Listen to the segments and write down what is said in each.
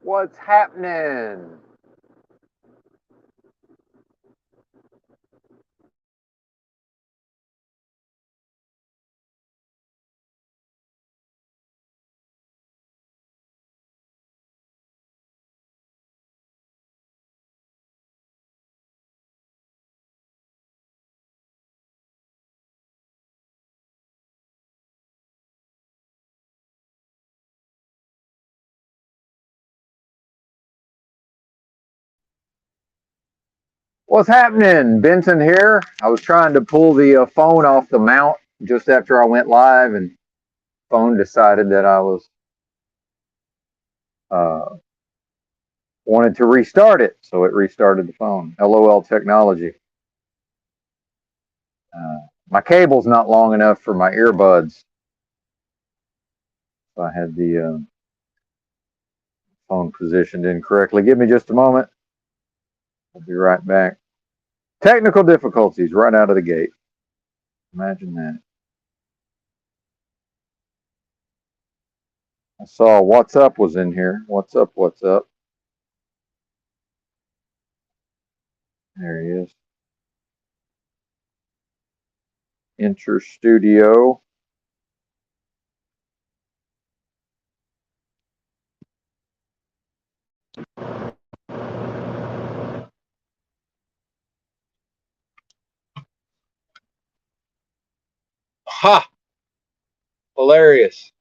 What's happening? What's happening? Benson here. I was trying to pull the phone off the mount just after I went live, and phone decided that I was uh, wanted to restart it, so it restarted the phone. LOL technology. Uh, my cable's not long enough for my earbuds, so I had the phone positioned incorrectly. Give me just a moment. I'll be right back. Technical difficulties right out of the gate. Imagine that. I saw What's Up was in here. What's up? What's up? There he is. Enter studio. Ha! Hilarious.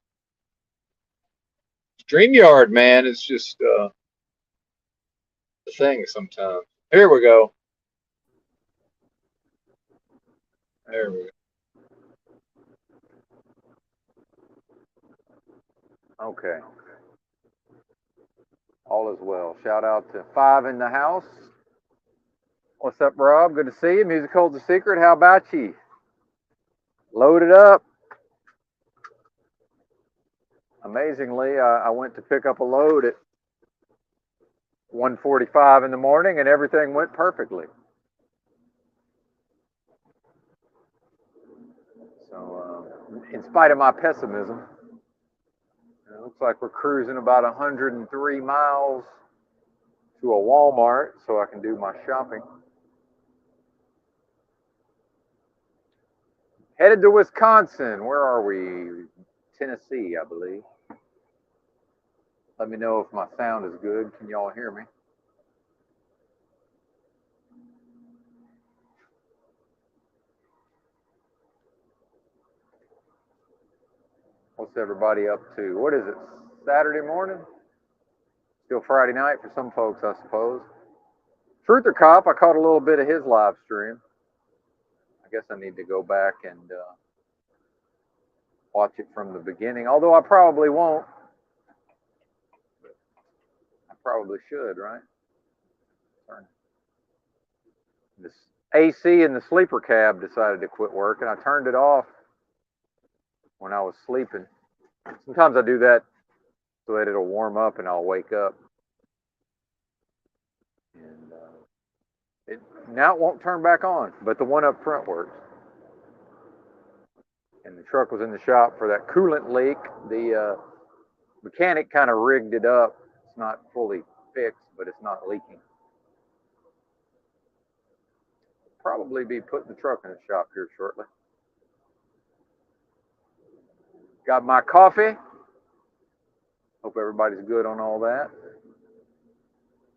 StreamYard, man, it's just the thing sometimes. Here we go. There we go. Okay. All is well. Shout out to Five in the house. What's up, Rob? Good to see you. Music holds a secret. How about you? Load it up. Amazingly, I went to pick up a load at 1:45 in the morning, and everything went perfectly. So, in spite of my pessimism, it looks like we're cruising about 103 miles to a Walmart so I can do my shopping. Headed to Wisconsin. Where are we? Tennessee, I believe. Let me know if my sound is good. Can y'all hear me? What's everybody up to? What is it? Saturday morning? Still Friday night for some folks, I suppose. Truther Cop, I caught a little bit of his live stream. I guess I need to go back and watch it from the beginning, although I probably won't. I probably should, right? This AC in the sleeper cab decided to quit working. I turned it off when I was sleeping. Sometimes I do that so that it'll warm up and I'll wake up. And now it won't turn back on, but the one up front works. And the truck was in the shop for that coolant leak. The mechanic kind of rigged it up. It's not fully fixed, but it's not leaking. Probably be putting the truck in the shop here shortly. Got my coffee. Hope everybody's good on all that.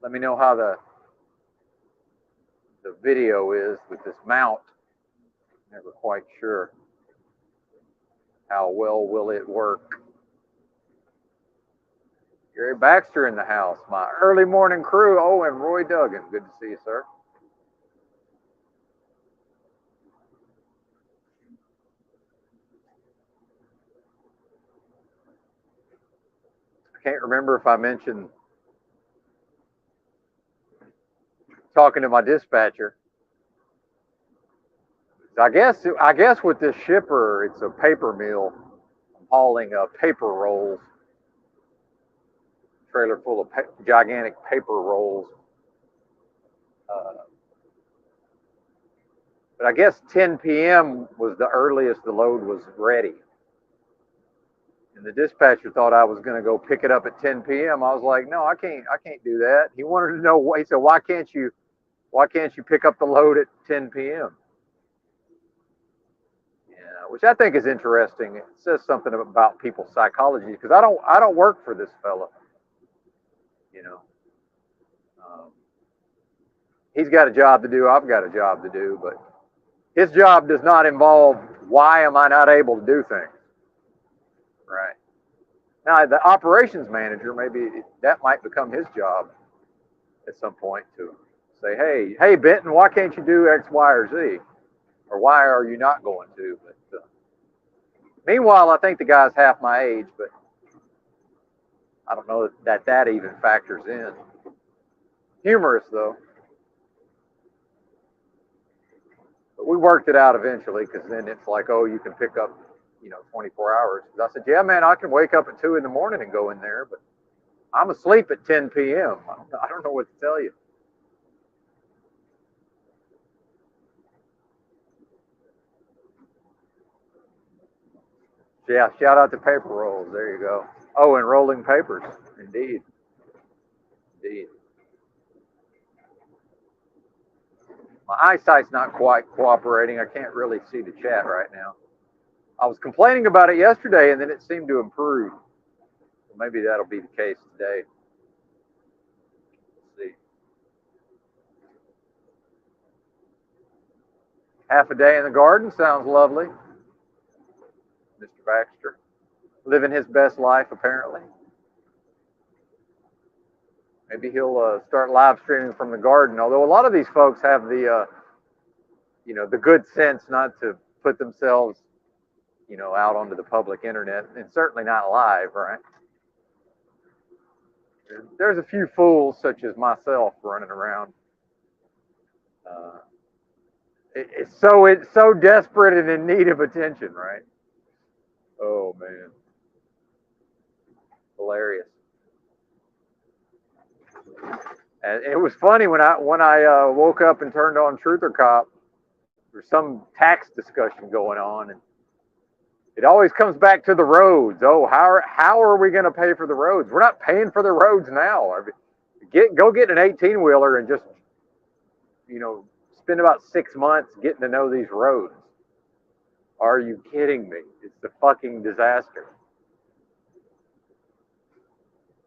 Let me know how the video is with this mount. Never quite sure how well will it work. Gary Baxter in the house. My early morning crew. Oh, and Roy Duggan. Good to see you, sir. I can't remember if I mentioned talking to my dispatcher. I guess with this shipper, it's a paper mill. I'm hauling paper rolls, trailer full of gigantic paper rolls. But I guess 10 p.m. was the earliest the load was ready. And the dispatcher thought I was going to go pick it up at 10 p.m. I was like, no, I can't do that. He wanted to know, he said, why can't you pick up the load at 10 p.m.? Yeah, which I think is interesting. It says something about people's psychology because I don't work for this fella. You know, um, he's got a job to do. I've got a job to do, but his job does not involve why am I not able to do things. Right. Now, the operations manager, maybe that might become his job at some point to say, hey, Benton, why can't you do X, Y, or Z? Or why are you not going to? But meanwhile, I think the guy's half my age, but I don't know that even factors in. Humorous, though. But we worked it out eventually because then it's like, oh, you can pick up, 24 hours. I said, yeah, man, I can wake up at 2 in the morning and go in there, but I'm asleep at 10 p.m. I don't know what to tell you. Yeah, shout out to paper rolls. There you go. Oh, and rolling papers. Indeed. Indeed. My eyesight's not quite cooperating. I can't really see the chat right now. I was complaining about it yesterday, and then it seemed to improve. So maybe that'll be the case today. Let's see. Half a day in the garden sounds lovely. Mr. Baxter, living his best life, apparently. Maybe he'll start live streaming from the garden. Although a lot of these folks have the, the good sense not to put themselves, out onto the public internet, and certainly not live, right? There's a few fools such as myself running around. It's so desperate and in need of attention, right? Oh man, hilarious. And it was funny when I woke up and turned on Truther Cop. There's some tax discussion going on, and it always comes back to the roads. Oh, how are we going to pay for the roads? We're not paying for the roads now. Go get an 18-wheeler and just spend about 6 months getting to know these roads. Are you kidding me? It's a fucking disaster.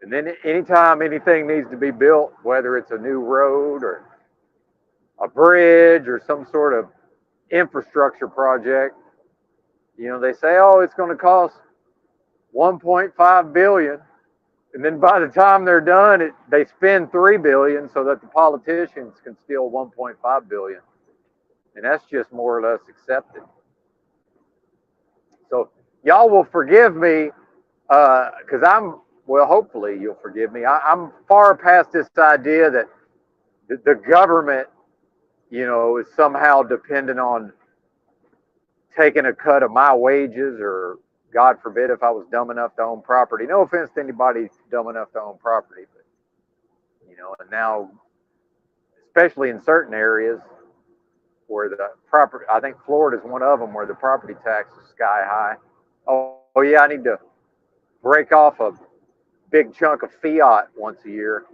And then anytime anything needs to be built, whether it's a new road or a bridge or some sort of infrastructure project, they say, oh, it's going to cost 1.5 billion. And then by the time they're done, they spend 3 billion so that the politicians can steal 1.5 billion. And that's just more or less accepted. So y'all will forgive me because hopefully you'll forgive me. I'm far past this idea that the government, is somehow dependent on taking a cut of my wages, or God forbid if I was dumb enough to own property. No offense to anybody dumb enough to own property, but and now, especially in certain areas where the property, I think Florida is one of them where the property tax is sky high. Oh yeah, I need to break off a big chunk of fiat once a year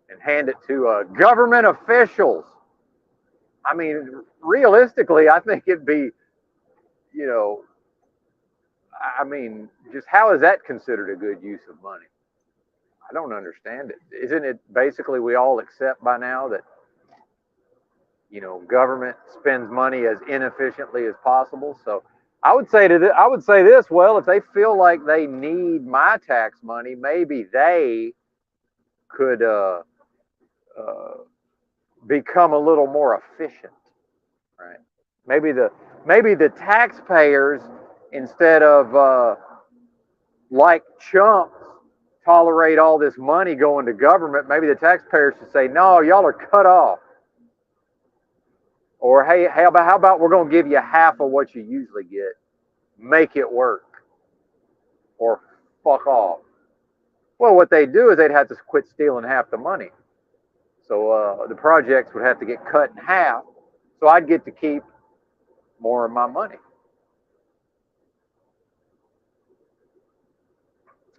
and hand it to government officials. I mean, realistically, I think it'd be, just how is that considered a good use of money? I don't understand it. Isn't it basically we all accept by now that, government spends money as inefficiently as possible? So I would say this, well, if they feel like they need my tax money, maybe they could become a little more efficient, right? Maybe the taxpayers, instead of like chumps tolerate all this money going to government, maybe the taxpayers should say, no, y'all are cut off. Or hey, how about we're going to give you half of what you usually get, make it work, or fuck off. Well, what they do is they'd have to quit stealing half the money. So the projects would have to get cut in half, so I'd get to keep more of my money.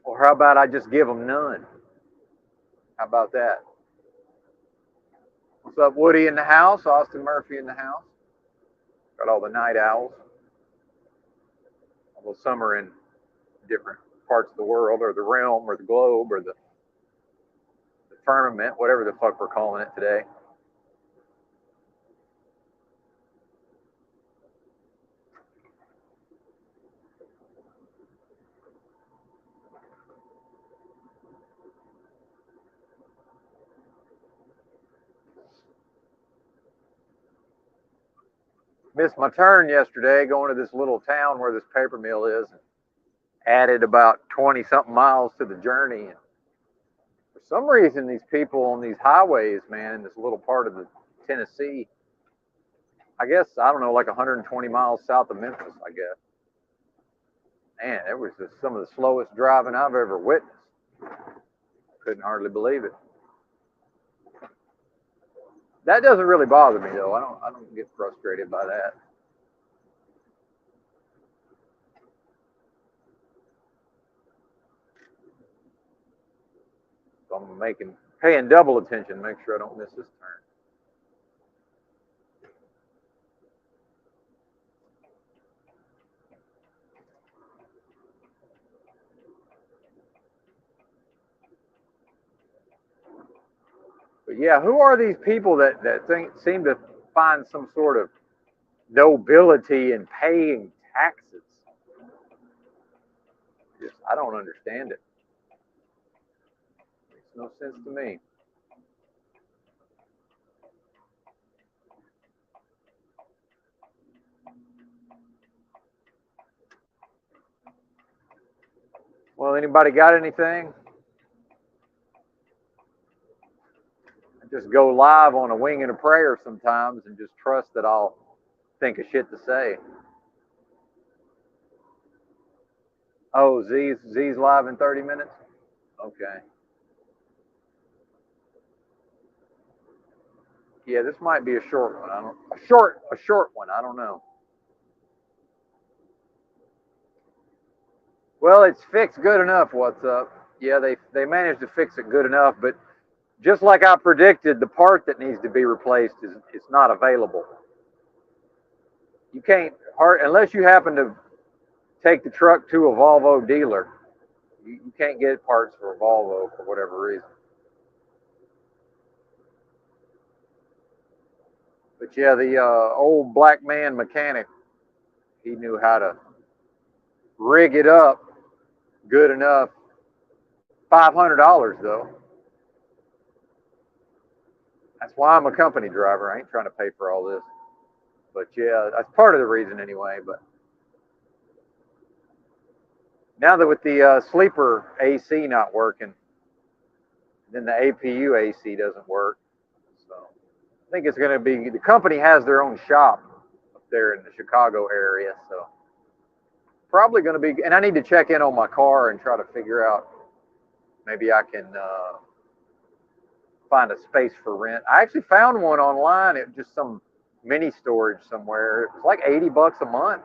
Or how about I just give them none? How about that? What's up, Woody in the house? Austin Murphy in the house. Got all the night owls. Although some are in different parts of the world, or the realm, or the globe, or the firmament, whatever the fuck we're calling it today. Missed my turn yesterday going to this little town where this paper mill is. Added about 20 something miles to the journey. And for some reason, these people on these highways, man, in this little part of the Tennessee, I guess, I don't know, like 120 miles south of Memphis, I guess. Man, it was just some of the slowest driving I've ever witnessed. Couldn't hardly believe it. That doesn't really bother me though. I don't get frustrated by that. So I'm paying double attention to make sure I don't miss this turn. But yeah, who are these people that seem to find some sort of nobility in paying taxes? I don't understand it. Makes no sense to me. Well, anybody got anything? I just go live on a wing and a prayer sometimes and just trust that I'll think of shit to say. Oh, Z's live in 30 minutes? Okay. Yeah, this might be a short one. A short one. I don't know. Well, it's fixed good enough. What's up? Yeah, they managed to fix it good enough, but just like I predicted, the part that needs to be replaced is not available. You can't, unless you happen to take the truck to a Volvo dealer, you can't get parts for a Volvo for whatever reason. But yeah, the old black man mechanic, he knew how to rig it up good enough. $500 though. That's why I'm a company driver. I ain't trying to pay for all this. But yeah, that's part of the reason anyway. But now that with the sleeper AC not working, then the APU AC doesn't work. So I think it's going to be, the company has their own shop up there in the Chicago area. So probably going to be, and I need to check in on my car and try to figure out maybe I can find a space for rent. I actually found one online. It was just some mini storage somewhere. It was like $80 a month,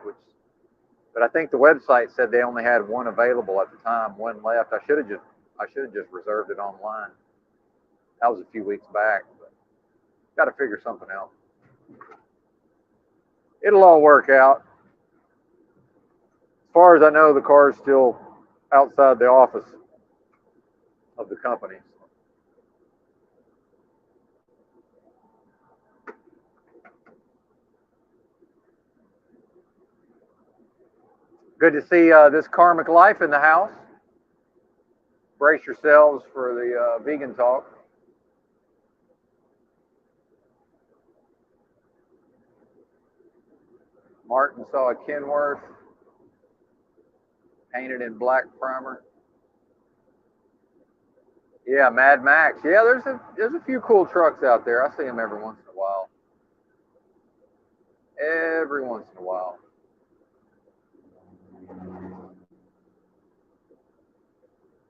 but I think the website said they only had one available at the time, one left. I should have just reserved it online. That was a few weeks back. But got to figure something out. It'll all work out. As far as I know, the car is still outside the office of the company. Good to see this karmic life in the house. Brace yourselves for the vegan talk. Martin saw a Kenworth painted in black primer. Yeah, Mad Max. Yeah, there's a few cool trucks out there. I see them every once in a while. Every once in a while.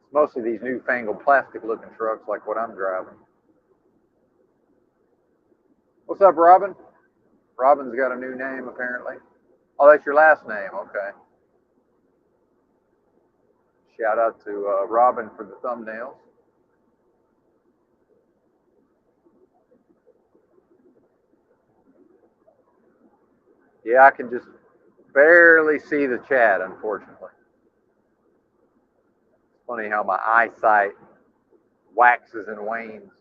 It's mostly these newfangled plastic-looking trucks like what I'm driving. What's up, Robin? Robin's got a new name apparently. Oh, that's your last name. Okay. Shout out to Robin for the thumbnails. Yeah, I can just barely see the chat, unfortunately. It's funny how my eyesight waxes and wanes.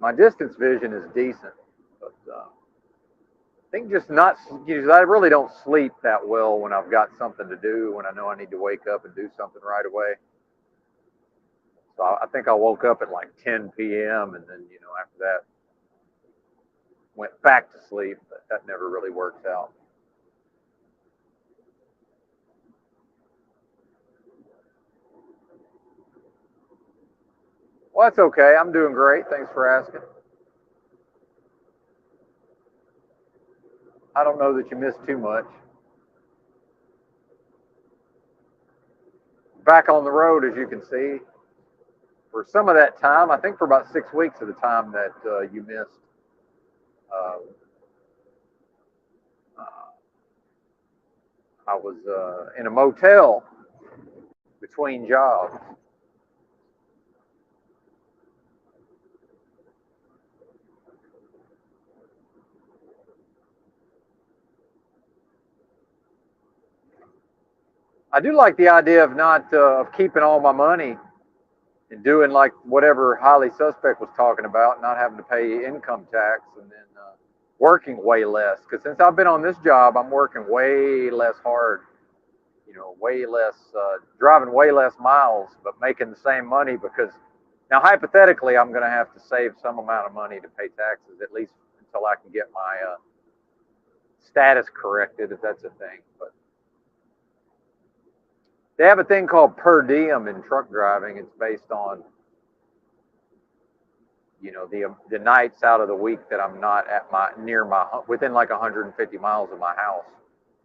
My distance vision is decent, but I think just not, I really don't sleep that well when I've got something to do, when I know I need to wake up and do something right away. So I think I woke up at like 10 p.m. and then, after that, went back to sleep, but that never really works out. Well, that's okay. I'm doing great. Thanks for asking. I don't know that you missed too much. Back on the road, as you can see, for some of that time, I think for about 6 weeks of the time that you missed. Uh, I was in a motel between jobs. I do like the idea of not of keeping all my money and doing like whatever highly suspect was talking about, not having to pay income tax and then working way less. Because since I've been on this job, I'm working way less hard, way less, driving way less miles, but making the same money. Because now hypothetically, I'm going to have to save some amount of money to pay taxes, at least until I can get my status corrected, if that's a thing. But they have a thing called per diem in truck driving. It's based on, the nights out of the week that I'm not at within like 150 miles of my house,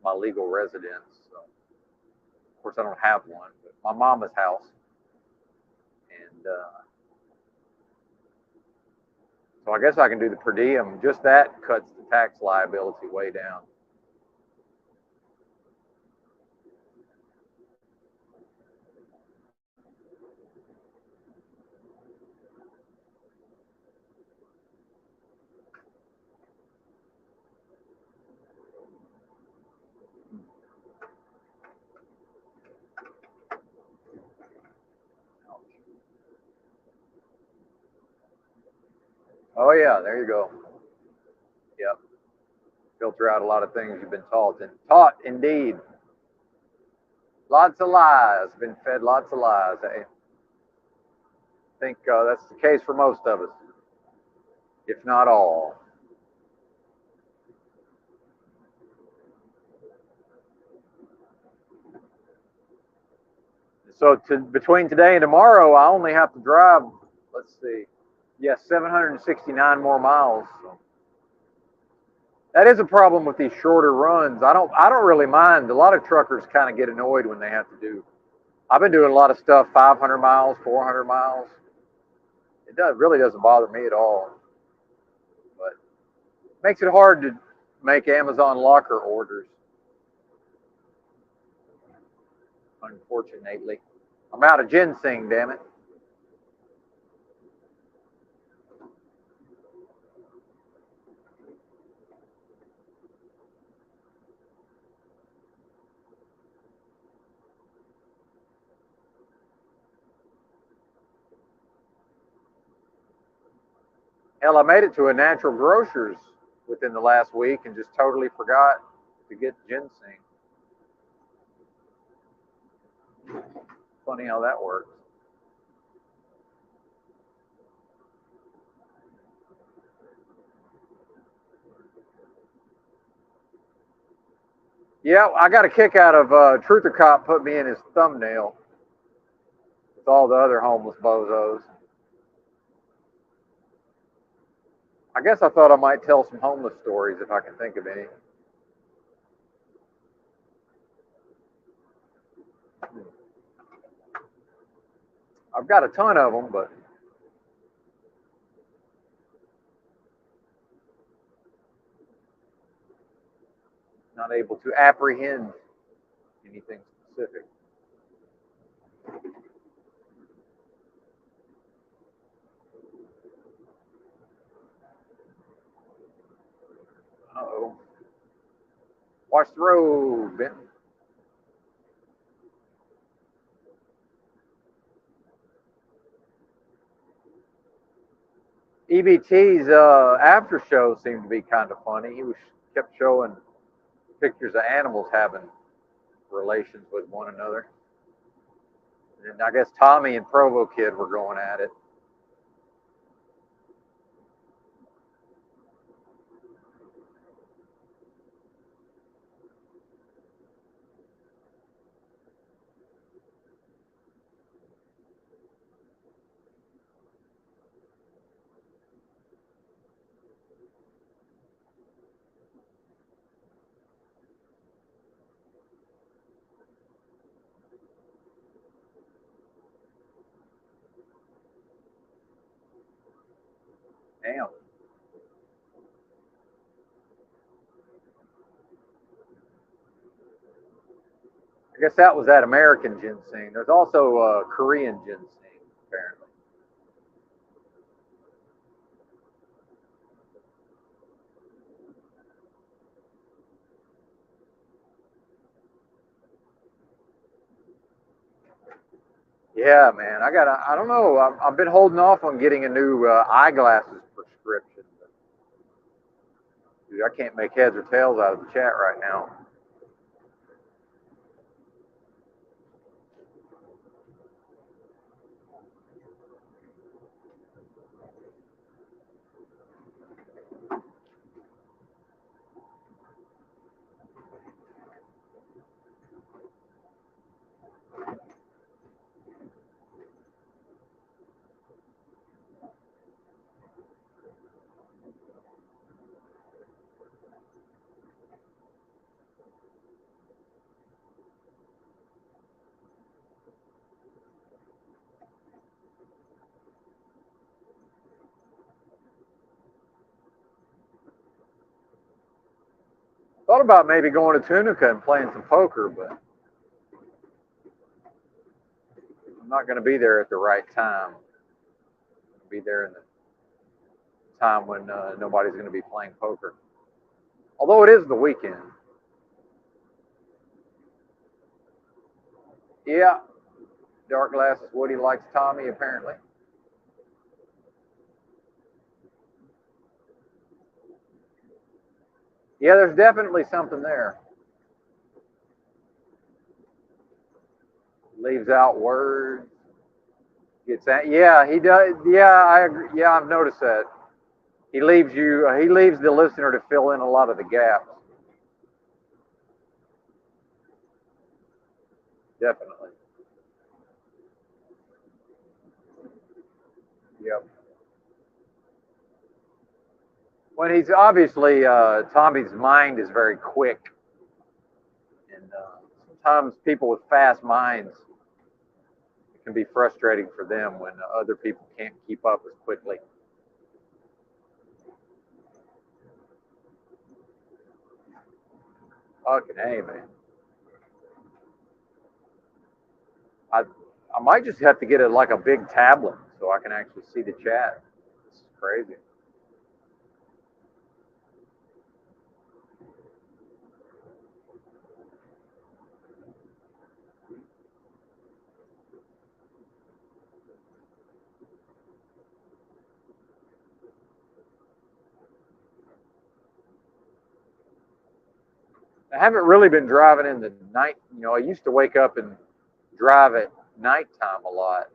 my legal residence. So, of course, I don't have one, but my mama's house. And so I guess I can do the per diem. Just that cuts the tax liability way down. Oh yeah, there you go. Yep. Filter out a lot of things you've been taught. And taught indeed. Lots of lies. Been fed lots of lies. Eh? I think that's the case for most of us, if not all. So between today and tomorrow, I only have to drive, let's see, 769 more miles. So that is a problem with these shorter runs. I don't really mind. A lot of truckers kind of get annoyed when they have to do. I've been doing a lot of stuff, 500 miles, 400 miles. Really doesn't bother me at all, but it makes it hard to make Amazon locker orders. Unfortunately, I'm out of ginseng. Damn it. Hell, I made it to a natural grocer's within the last week and just totally forgot to get ginseng. Funny how that works. Yeah, I got a kick out of Truther Cop put me in his thumbnail with all the other homeless bozos. I guess I thought I might tell some homeless stories if I can think of any. I've got a ton of them, but not able to apprehend anything specific. Uh-oh. Watch the road, Benton. EBT's after show seemed to be kind of funny. He was kept showing pictures of animals having relations with one another. And I guess Tommy and Provo Kid were going at it. Damn. I guess that was that American ginseng. There's also Korean ginseng, apparently. Yeah, man. I don't know. I've been holding off on getting a new eyeglasses prescription. Dude, I can't make heads or tails out of the chat right now. Thought about maybe going to Tunica and playing some poker, but I'm not going to be there at the right time. I'll be there in the time when nobody's going to be playing poker. Although it is the weekend. Yeah, dark glasses. Woody likes Tommy, apparently. Yeah, there's definitely something there. Leaves out words. Gets that. Yeah, he does. Yeah, I agree. Yeah, I've noticed that. He leaves you. He leaves the listener to fill in a lot of the gaps. Definitely. Yep. When he's obviously Tommy's mind is very quick, and sometimes people with fast minds, it can be frustrating for them when other people can't keep up as quickly. Fucking hey, man. I I might just have to get it like a big tablet so I can actually see the chat. This is crazy. I haven't really been driving in the night. You know, I used to wake up and drive at nighttime a lot.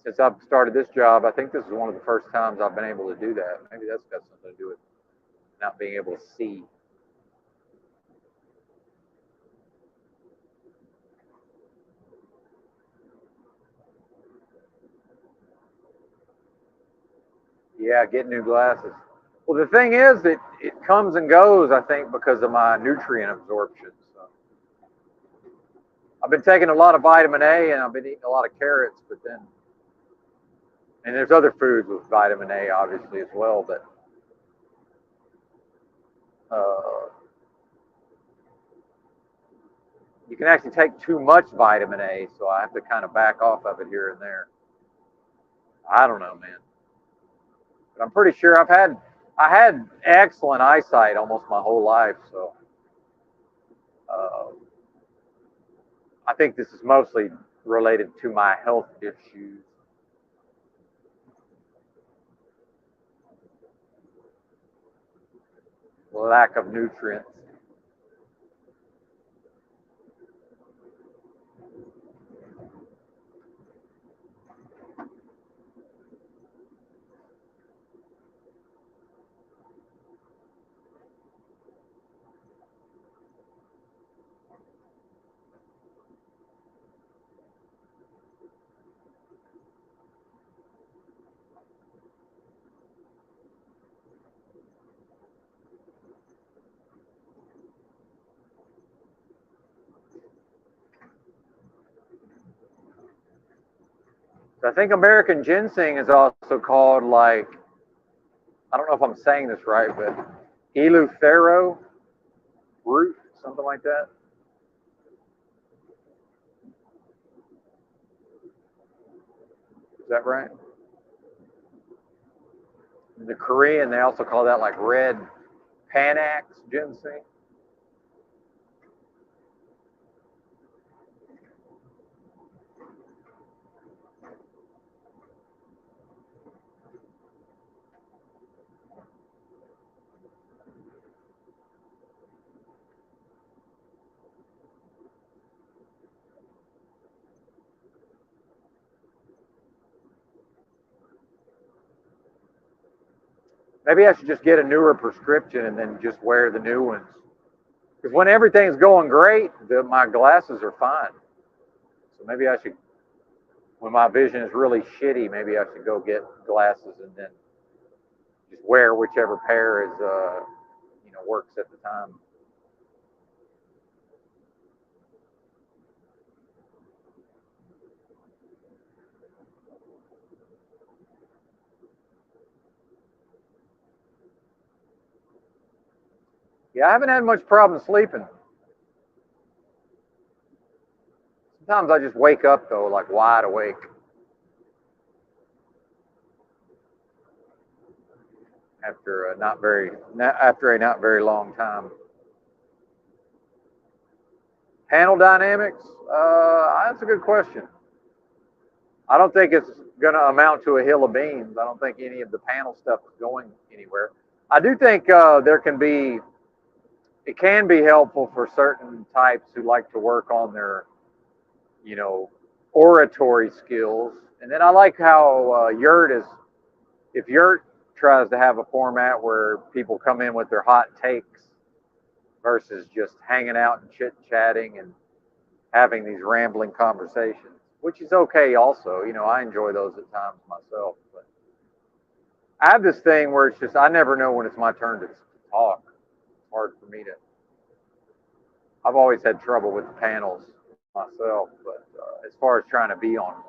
Since I've started this job, I think this is one of the first times I've been able to do that. Maybe that's got something to do with not being able to see. Yeah, get new glasses. Well, the thing is that it comes and goes, I think, because of my nutrient absorption. So I've been taking a lot of vitamin A and I've been eating a lot of carrots, but then, and there's other foods with vitamin A, obviously, as well, but uh, can actually take too much vitamin A, so I have to kind of back off of it here and there. I don't know, man. But I'm pretty sure I had excellent eyesight almost my whole life, so uh, I think this is mostly related to my health issues. Lack of nutrients. So I think American ginseng is also called, like, I don't know if I'm saying this right, but eleuthero root, something like that. Is that right? The Korean, they also call that like red Panax ginseng. Maybe I should just get a newer prescription and then just wear the new ones. Because when everything's going great, my glasses are fine. So maybe I should, when my vision is really shitty, maybe I should go get glasses and then just wear whichever pair is, works at the time. Yeah, I haven't had much problem sleeping. Sometimes I just wake up though, like wide awake. After a not very long time. Panel dynamics? That's a good question. I don't think it's going to amount to a hill of beans. I don't think any of the panel stuff is going anywhere. I do think it can be helpful for certain types who like to work on their, you know, oratory skills. And then I like how if Yurt tries to have a format where people come in with their hot takes versus just hanging out and chit chatting and having these rambling conversations, which is okay also. I enjoy those at times myself. But I have this thing where it's just, I never know when it's my turn to talk. It's hard for me to, I've always had trouble with the panels myself, but as far as trying to be on one.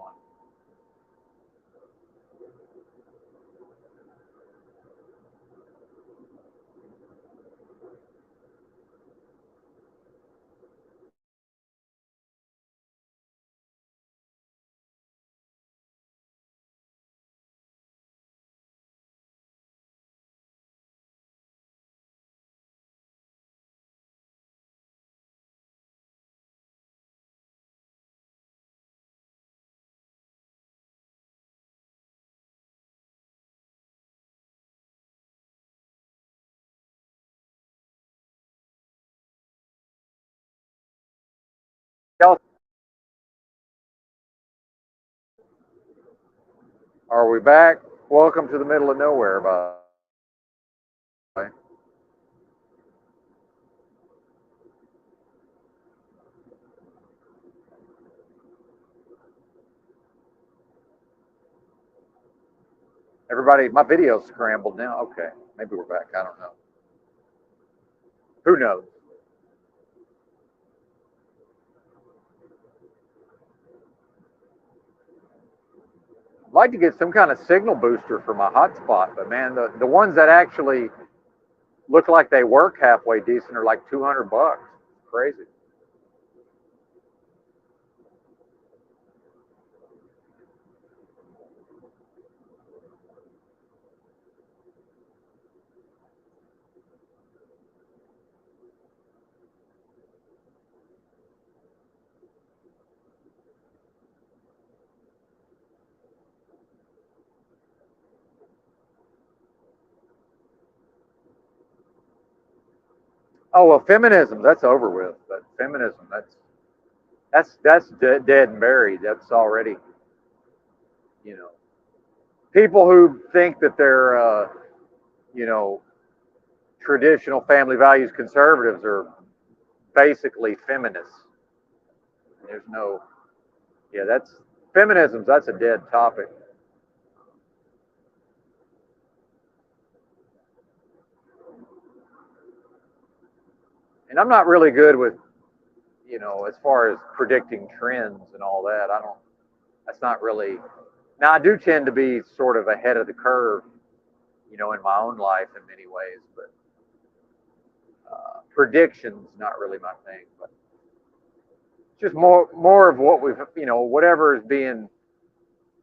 Are we back? Welcome to the middle of nowhere, by the way. Everybody, my video's scrambled now. Okay, maybe we're back. I don't know. Who knows? I'd like to get some kind of signal booster for my hotspot, but man, the ones that actually look like they work halfway decent are like $200. Crazy. Oh well, feminism, that's over with. But feminism, that's dead and buried. That's already, you know, people who think that they're, you know, traditional family values conservatives are basically feminists. There's no, yeah, that's feminism. That's a dead topic. And I'm not really good with, as far as predicting trends and all that. I don't. That's not really. Now I do tend to be sort of ahead of the curve, in my own life in many ways, but predictions not really my thing. But just more of what we've, whatever is being,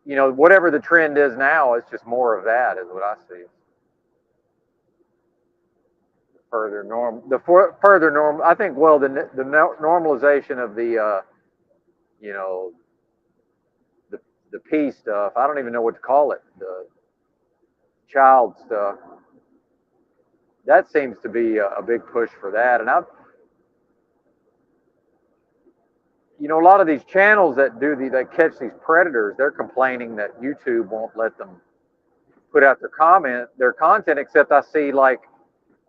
whatever the trend is now, it's just more of that is what I see. Further norm. I think, well, the normalization of the, you know, the the P stuff. I don't even know what to call it. The child stuff. That seems to be a big push for that. And a lot of these channels that catch these predators, they're complaining that YouTube won't let them put out their content, except I see like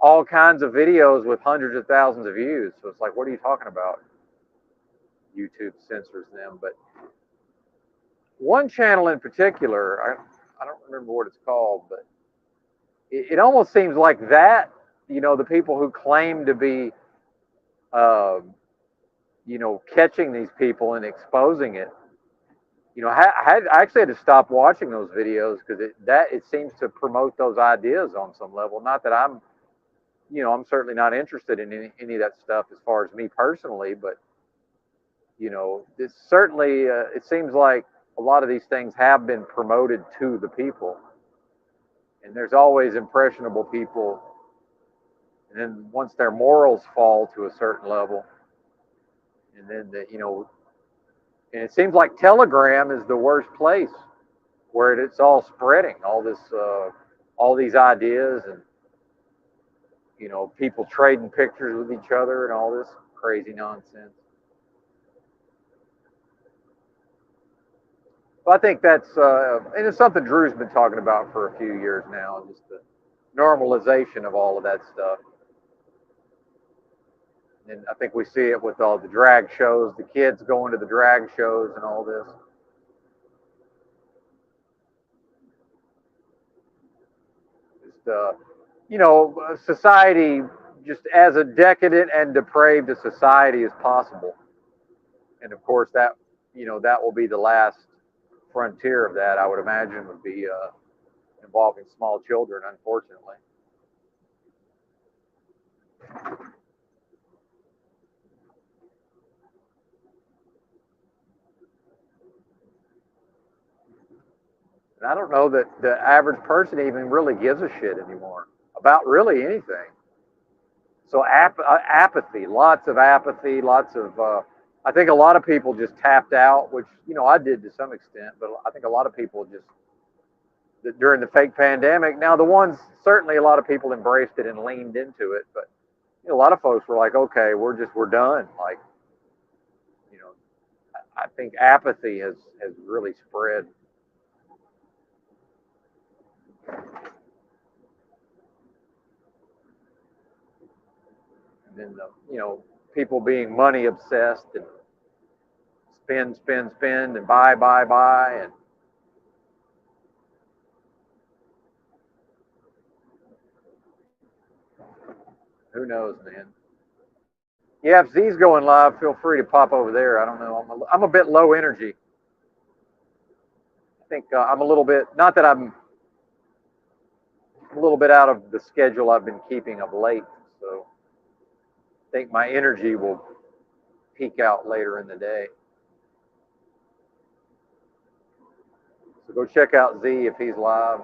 all kinds of videos with hundreds of thousands of views. So it's like, what are you talking about? YouTube censors them. But one channel in particular, I don't remember what it's called, but it almost seems like that, the people who claim to be, uh, catching these people and exposing it, I actually had to stop watching those videos because it seems to promote those ideas on some level. Not that I'm certainly not interested in any of that stuff as far as me personally, but it's certainly it seems like a lot of these things have been promoted to the people, and there's always impressionable people, and then once their morals fall to a certain level, and then and it seems like Telegram is the worst place where it's all spreading all these ideas, and people trading pictures with each other and all this crazy nonsense. Well, I think and it's something Drew's been talking about for a few years now, just the normalization of all of that stuff. And I think we see it with all the drag shows, the kids going to the drag shows and all this. Just, society, just as a decadent and depraved a society as possible. And of course, that will be the last frontier of that, I would imagine, would be involving small children, unfortunately. And I don't know that the average person even really gives a shit anymore about really anything. So apathy, lots of apathy, lots of. I think a lot of people just tapped out, which I did to some extent, but I think a lot of people just during the fake pandemic. Now the ones certainly a lot of people embraced it and leaned into it, but a lot of folks were like, okay, we're done. Like, you know, I think apathy has really spread. And then people being money obsessed and spend, spend, spend, and buy, buy, buy, and who knows, man. Yeah, if Z's going live, feel free to pop over there. I don't know. I'm a bit low energy. I think I'm a little bit, not that I'm a little bit out of the schedule I've been keeping of late. So I think my energy will peak out later in the day. So go check out Z if he's live.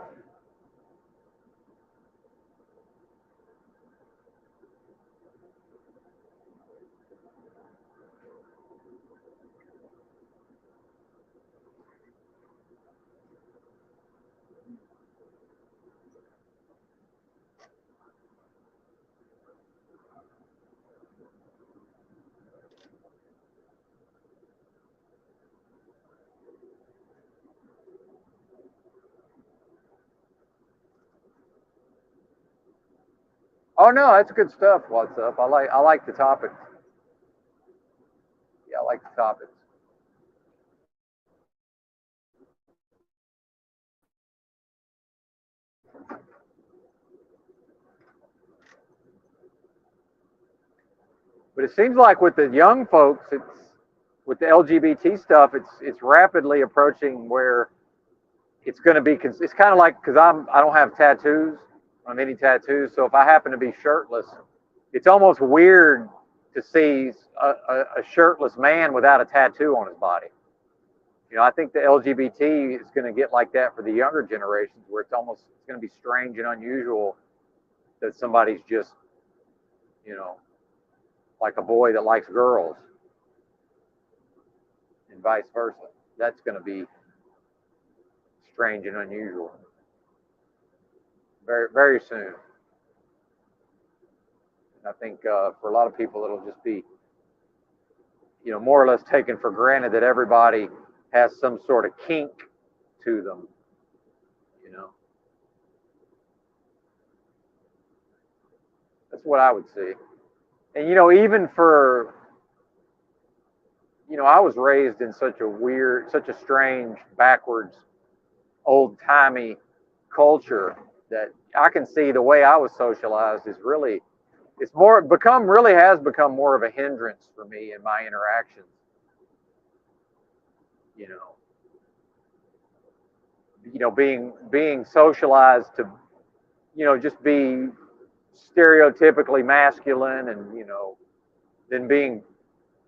Oh no, that's good stuff. What's up? I like the topics. Yeah, I like the topics. But it seems like with the young folks, it's with the LGBT stuff, it's rapidly approaching where it's going to be. It's kind of like because I don't have tattoos, I don't have any tattoos. So if I happen to be shirtless, it's almost weird to see a shirtless man without a tattoo on his body. I think the LGBT is going to get like that for the younger generations, where it's going to be strange and unusual that somebody's just you know like a boy that likes girls, and vice versa. That's going to be strange and unusual very very soon. And I think for a lot of people, it'll just be more or less taken for granted that everybody has some sort of kink to them. You know, that's what I would see. And even for I was raised in such a strange, backwards, old timey culture that I can see the way I was socialized is really it's more become really has become more of a hindrance for me in my interactions. You know, being socialized to just be stereotypically masculine, and then being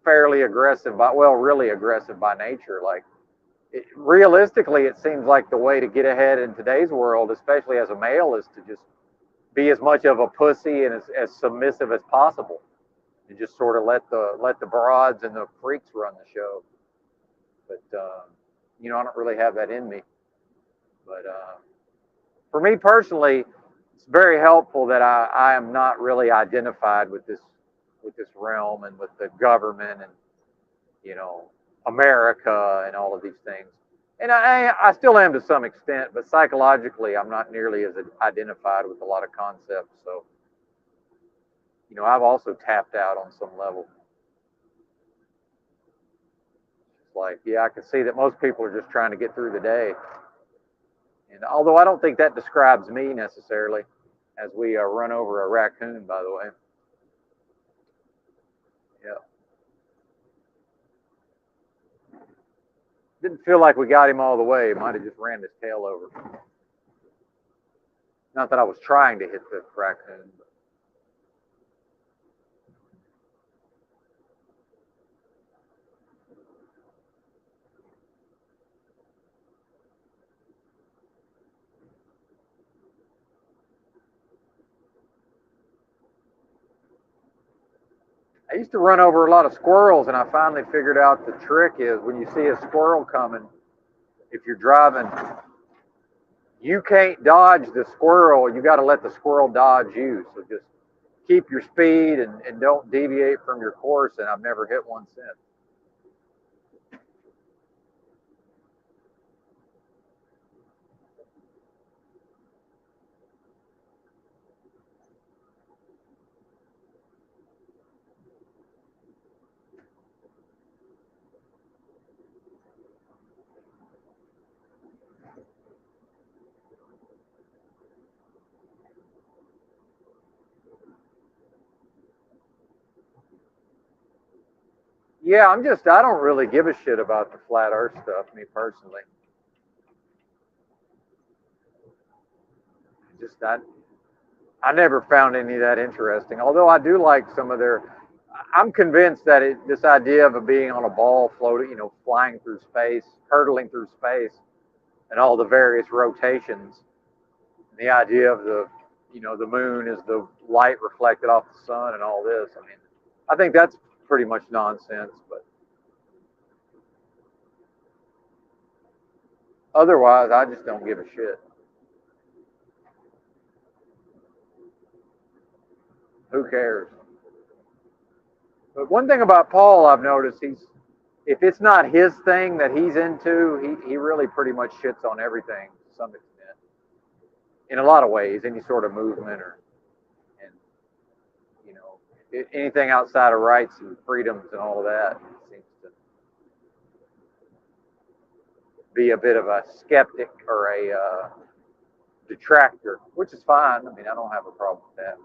fairly aggressive really aggressive by nature. Like realistically, it seems like the way to get ahead in today's world, especially as a male, is to just be as much of a pussy and as submissive as possible, and just sort of let the broads and the freaks run the show. But I don't really have that in me. But for me personally, it's very helpful that I am not really identified with this realm and with the government and you know America and all of these things. And I still am to some extent, but psychologically, I'm not nearly as identified with a lot of concepts. So I've also tapped out on some level. It's like, yeah, I can see that most people are just trying to get through the day. And although I don't think that describes me necessarily, as we run over a raccoon, by the way. Yeah. Didn't feel like we got him all the way. Might have just ran his tail over. Not that I was trying to hit the raccoon. But I used to run over a lot of squirrels, and I finally figured out the trick is when you see a squirrel coming, if you're driving, you can't dodge the squirrel. You got to let the squirrel dodge you. So just keep your speed and don't deviate from your course. And I've never hit one since. Yeah, I don't really give a shit about the flat earth stuff, me personally. Just, I never found any of that interesting. Although I do like some of their, I'm convinced that this idea of being on a ball floating, flying through space, hurtling through space, and all the various rotations, and the idea of the moon is the light reflected off the sun and all this. I mean, I think that's pretty much nonsense. But otherwise, I just don't give a shit. Who cares? But one thing about Paul I've noticed, if it's not his thing that he's into, he really pretty much shits on everything to some extent. In a lot of ways, any sort of movement or and anything outside of rights and freedoms and all of that seems to be a bit of a skeptic or a detractor, which is fine. I mean, I don't have a problem with that.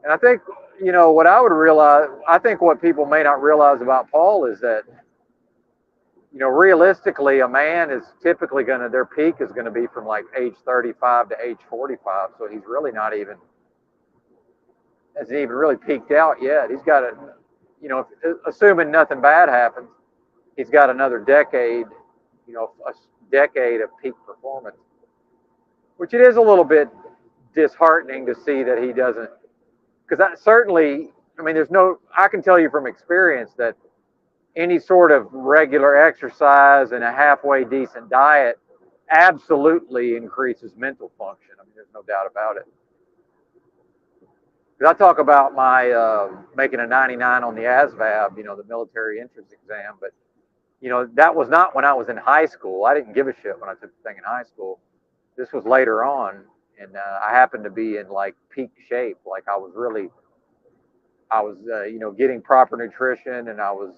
And I think, what I would realize, I think what people may not realize about Paul is that, realistically, a man is typically their peak is going to be from like age 35 to age 45. So he's really not even, hasn't even really peaked out yet. He's got assuming nothing bad happens, he's got another decade, a decade of peak performance, which it is a little bit disheartening to see that he doesn't, because certainly, I mean, I can tell you from experience that any sort of regular exercise and a halfway decent diet absolutely increases mental function. I mean, there's no doubt about it. Because I talk about my making a 99 on the ASVAB, the military entrance exam, but that was not when I was in high school. I didn't give a shit when I took the thing in high school. This was later on, and I happened to be in like peak shape. Like I was getting proper nutrition, and I was,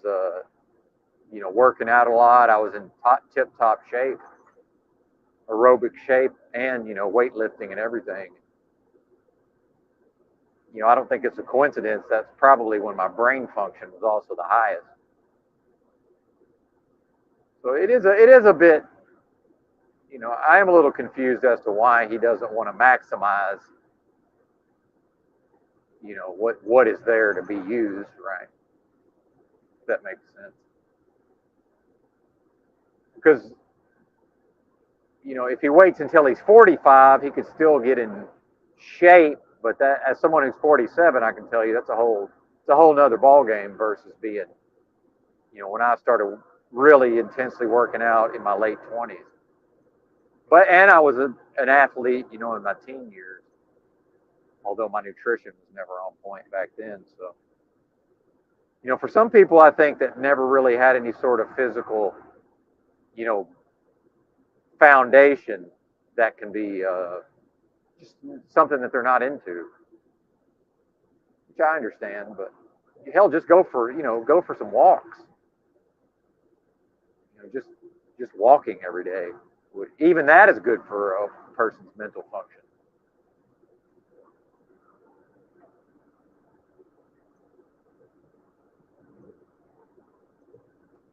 working out a lot. I was in tip-top shape, aerobic shape, and, weightlifting and everything. I don't think it's a coincidence. That's probably when my brain function was also the highest. So it is a bit, I am a little confused as to why he doesn't want to maximize, what is there to be used, right? If that makes sense. Because, if he waits until he's 45, he could still get in shape. But that, as someone who's 47, I can tell you it's a whole nother ball game versus being, when I started really intensely working out in my late 20s. And I was an athlete, in my teen years, although my nutrition was never on point back then. So, for some people, I think that never really had any sort of physical, foundation, that can be just something that they're not into, which I understand. But hell, just go for some walks. Just walking every day. Even that is good for a person's mental function.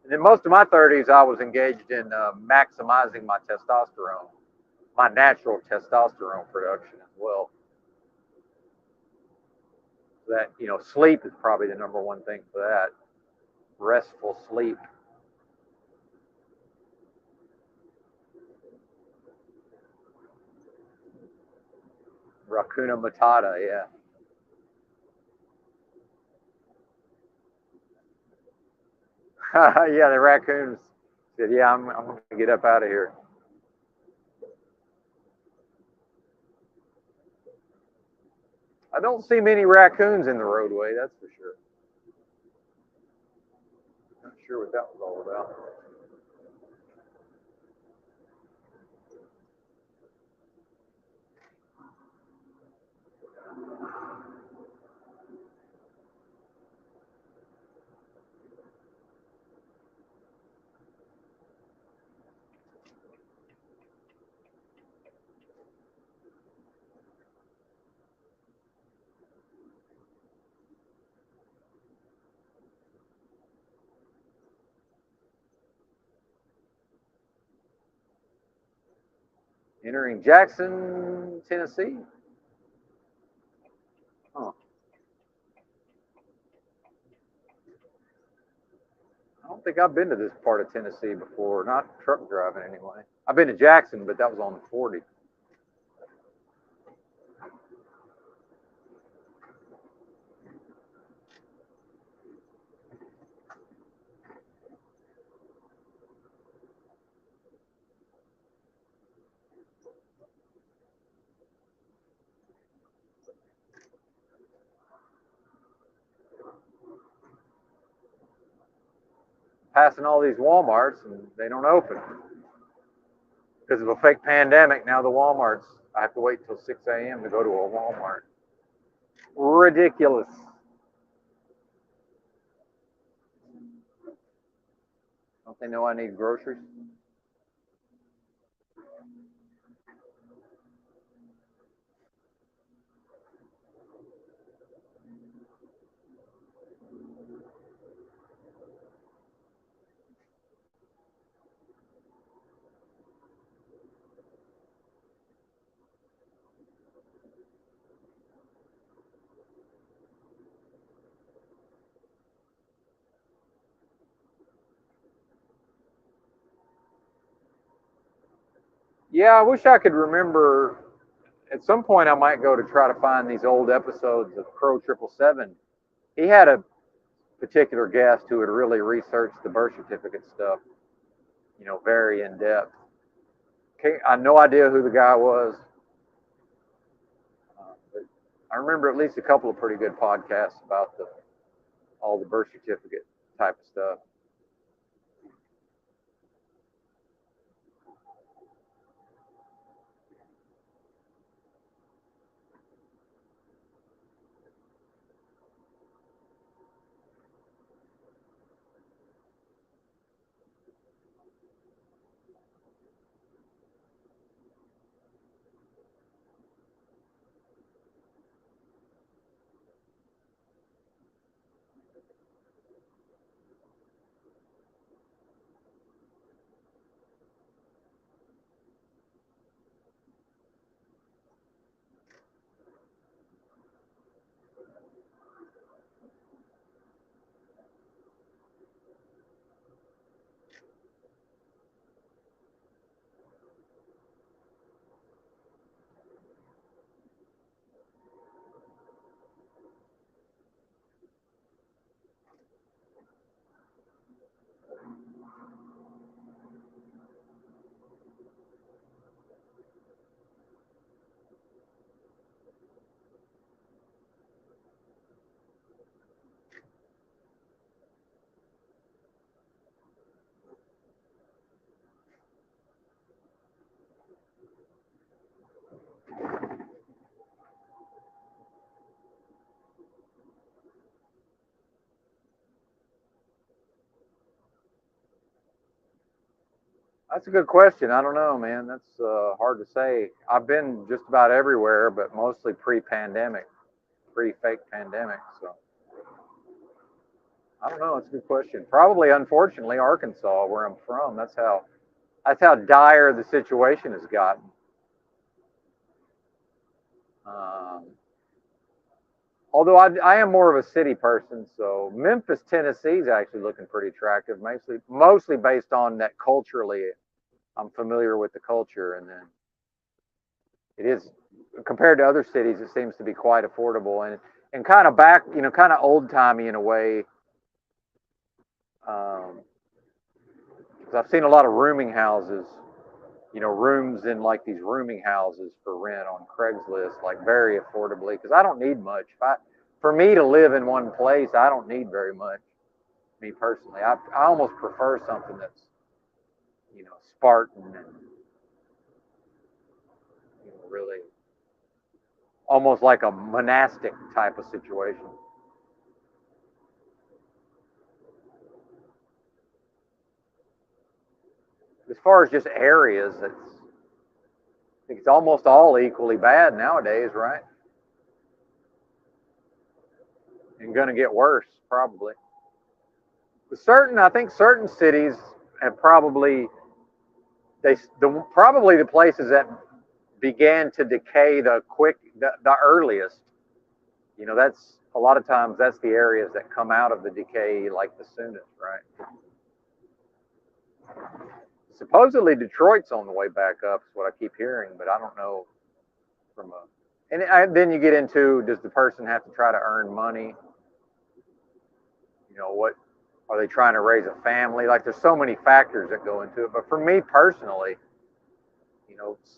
And in most of my 30s, I was engaged in maximizing my testosterone, my natural testosterone production as well. That, sleep is probably the number one thing for that. Restful sleep. Racuna matata, yeah. Yeah, the raccoons said, yeah, I'm going to get up out of here. I don't see many raccoons in the roadway, that's for sure. Not sure what that was all about. Entering Jackson, Tennessee. Huh. I don't think I've been to this part of Tennessee before, not truck driving anyway. I've been to Jackson, but that was on the 40. passing all these Walmarts and they don't open because of a fake pandemic. Now the Walmarts, I have to wait until 6 a.m. to go to a Walmart. Ridiculous. Don't they know I need groceries? Yeah, I wish I could remember. At some point, I might go to try to find these old episodes of Crow 777. He had a particular guest who had really researched the birth certificate stuff, very in depth. I had no idea who the guy was, but I remember at least a couple of pretty good podcasts about all the birth certificate type of stuff. That's a good question. I don't know, man. That's hard to say. I've been just about everywhere, but mostly pre-pandemic, pre-fake pandemic. So I don't know. It's a good question. Probably, unfortunately, Arkansas, where I'm from. That's how dire the situation has gotten. Um, although I am more of a city person, so Memphis, Tennessee is actually looking pretty attractive, mostly based on that culturally. I'm familiar with the culture, and then it is compared to other cities. It seems to be quite affordable and kind of back, kind of old timey in a way. Um, 'Cause I've seen a lot of rooming houses, rooms in like these rooming houses for rent on Craigslist, like very affordably. Because I don't need much. For me to live in one place, I don't need very much. Me personally, I almost prefer something that's, Spartan and really almost like a monastic type of situation. As far as just areas, I think it's almost all equally bad nowadays, right? And going to get worse probably. I think certain cities have probably the places that began to decay the earliest. That's a lot of times that's the areas that come out of the decay like the soonest, right? Supposedly Detroit's on the way back up is what I keep hearing, but I don't know from a. Then you get into, does the person have to try to earn money? What are they trying to raise a family? Like there's so many factors that go into it. But for me personally,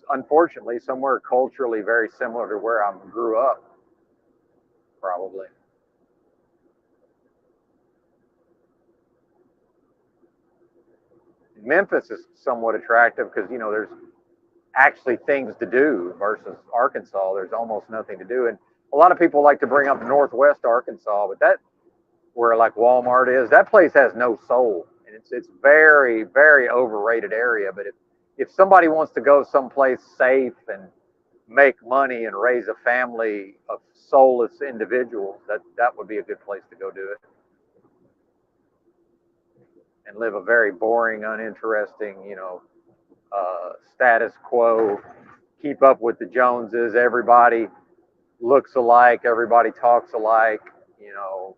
unfortunately, somewhere culturally very similar to where I grew up, probably. Memphis is somewhat attractive because, you know, there's actually things to do versus Arkansas. There's almost nothing to do. And a lot of people like to bring up Northwest Arkansas, but that, where like Walmart is, that place has no soul. And it's very, very overrated area. But if somebody wants to go someplace safe and make money and raise a family of soulless individuals, that would be a good place to go do it. And live a very boring, uninteresting, you know, status quo, keep up with the Joneses, everybody looks alike, everybody talks alike, you know,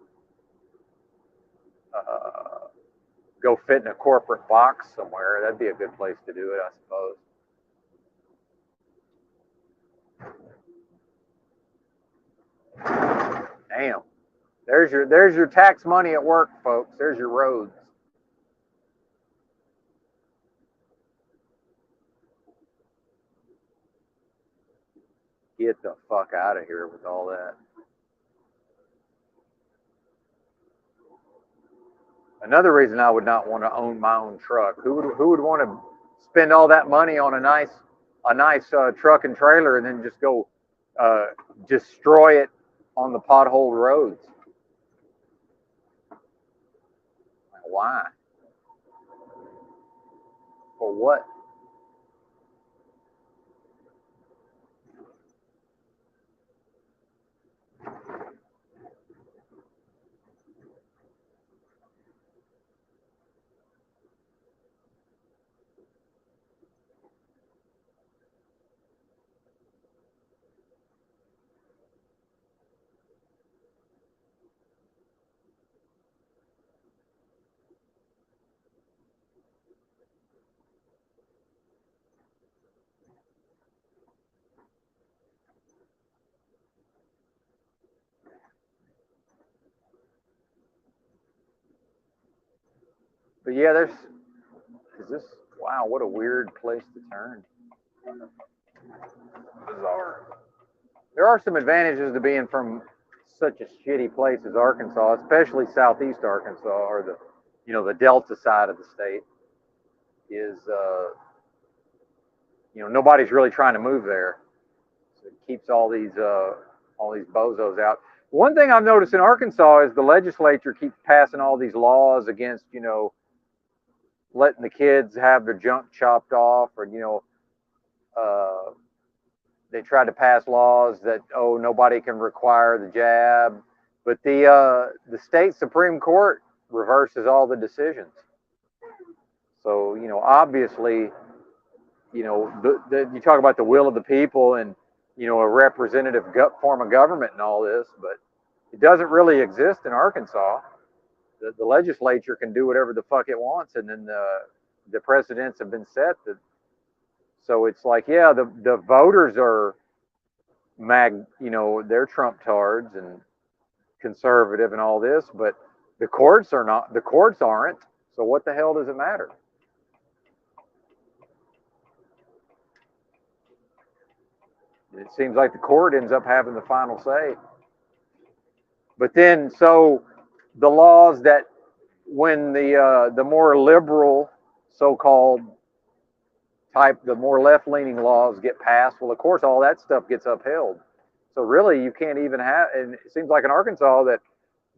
go fit in a corporate box somewhere. That'd be a good place to do it, I suppose. Damn. There's your tax money at work, folks. There's your roads. Get the fuck out of here with all that. Another reason I would not want to own my own truck. Who would want to spend all that money on a nice truck and trailer and then just go destroy it on the potholed roads? Why? For what? But yeah, wow, what a weird place to turn. Bizarre. There are some advantages to being from such a shitty place as Arkansas, especially southeast Arkansas, or the Delta side of the state. Is nobody's really trying to move there, so it keeps all these bozos out. One thing I've noticed in Arkansas is the legislature keeps passing all these laws against, letting the kids have their junk chopped off, or they tried to pass laws that nobody can require the jab, but the state Supreme Court reverses all the decisions. So obviously, you talk about the will of the people and a representative form of government and all this, but it doesn't really exist in Arkansas. The legislature can do whatever the fuck it wants, and then the precedents have been set. So it's like, yeah, the voters are they're Trump tards and conservative and all this, but the courts are not. The courts aren't. So what the hell does it matter? It seems like the court ends up having the final say. But then, so the laws that when the more liberal, so-called type, the more left-leaning laws get passed, well, of course, all that stuff gets upheld. So really, you can't even have, and it seems like in Arkansas that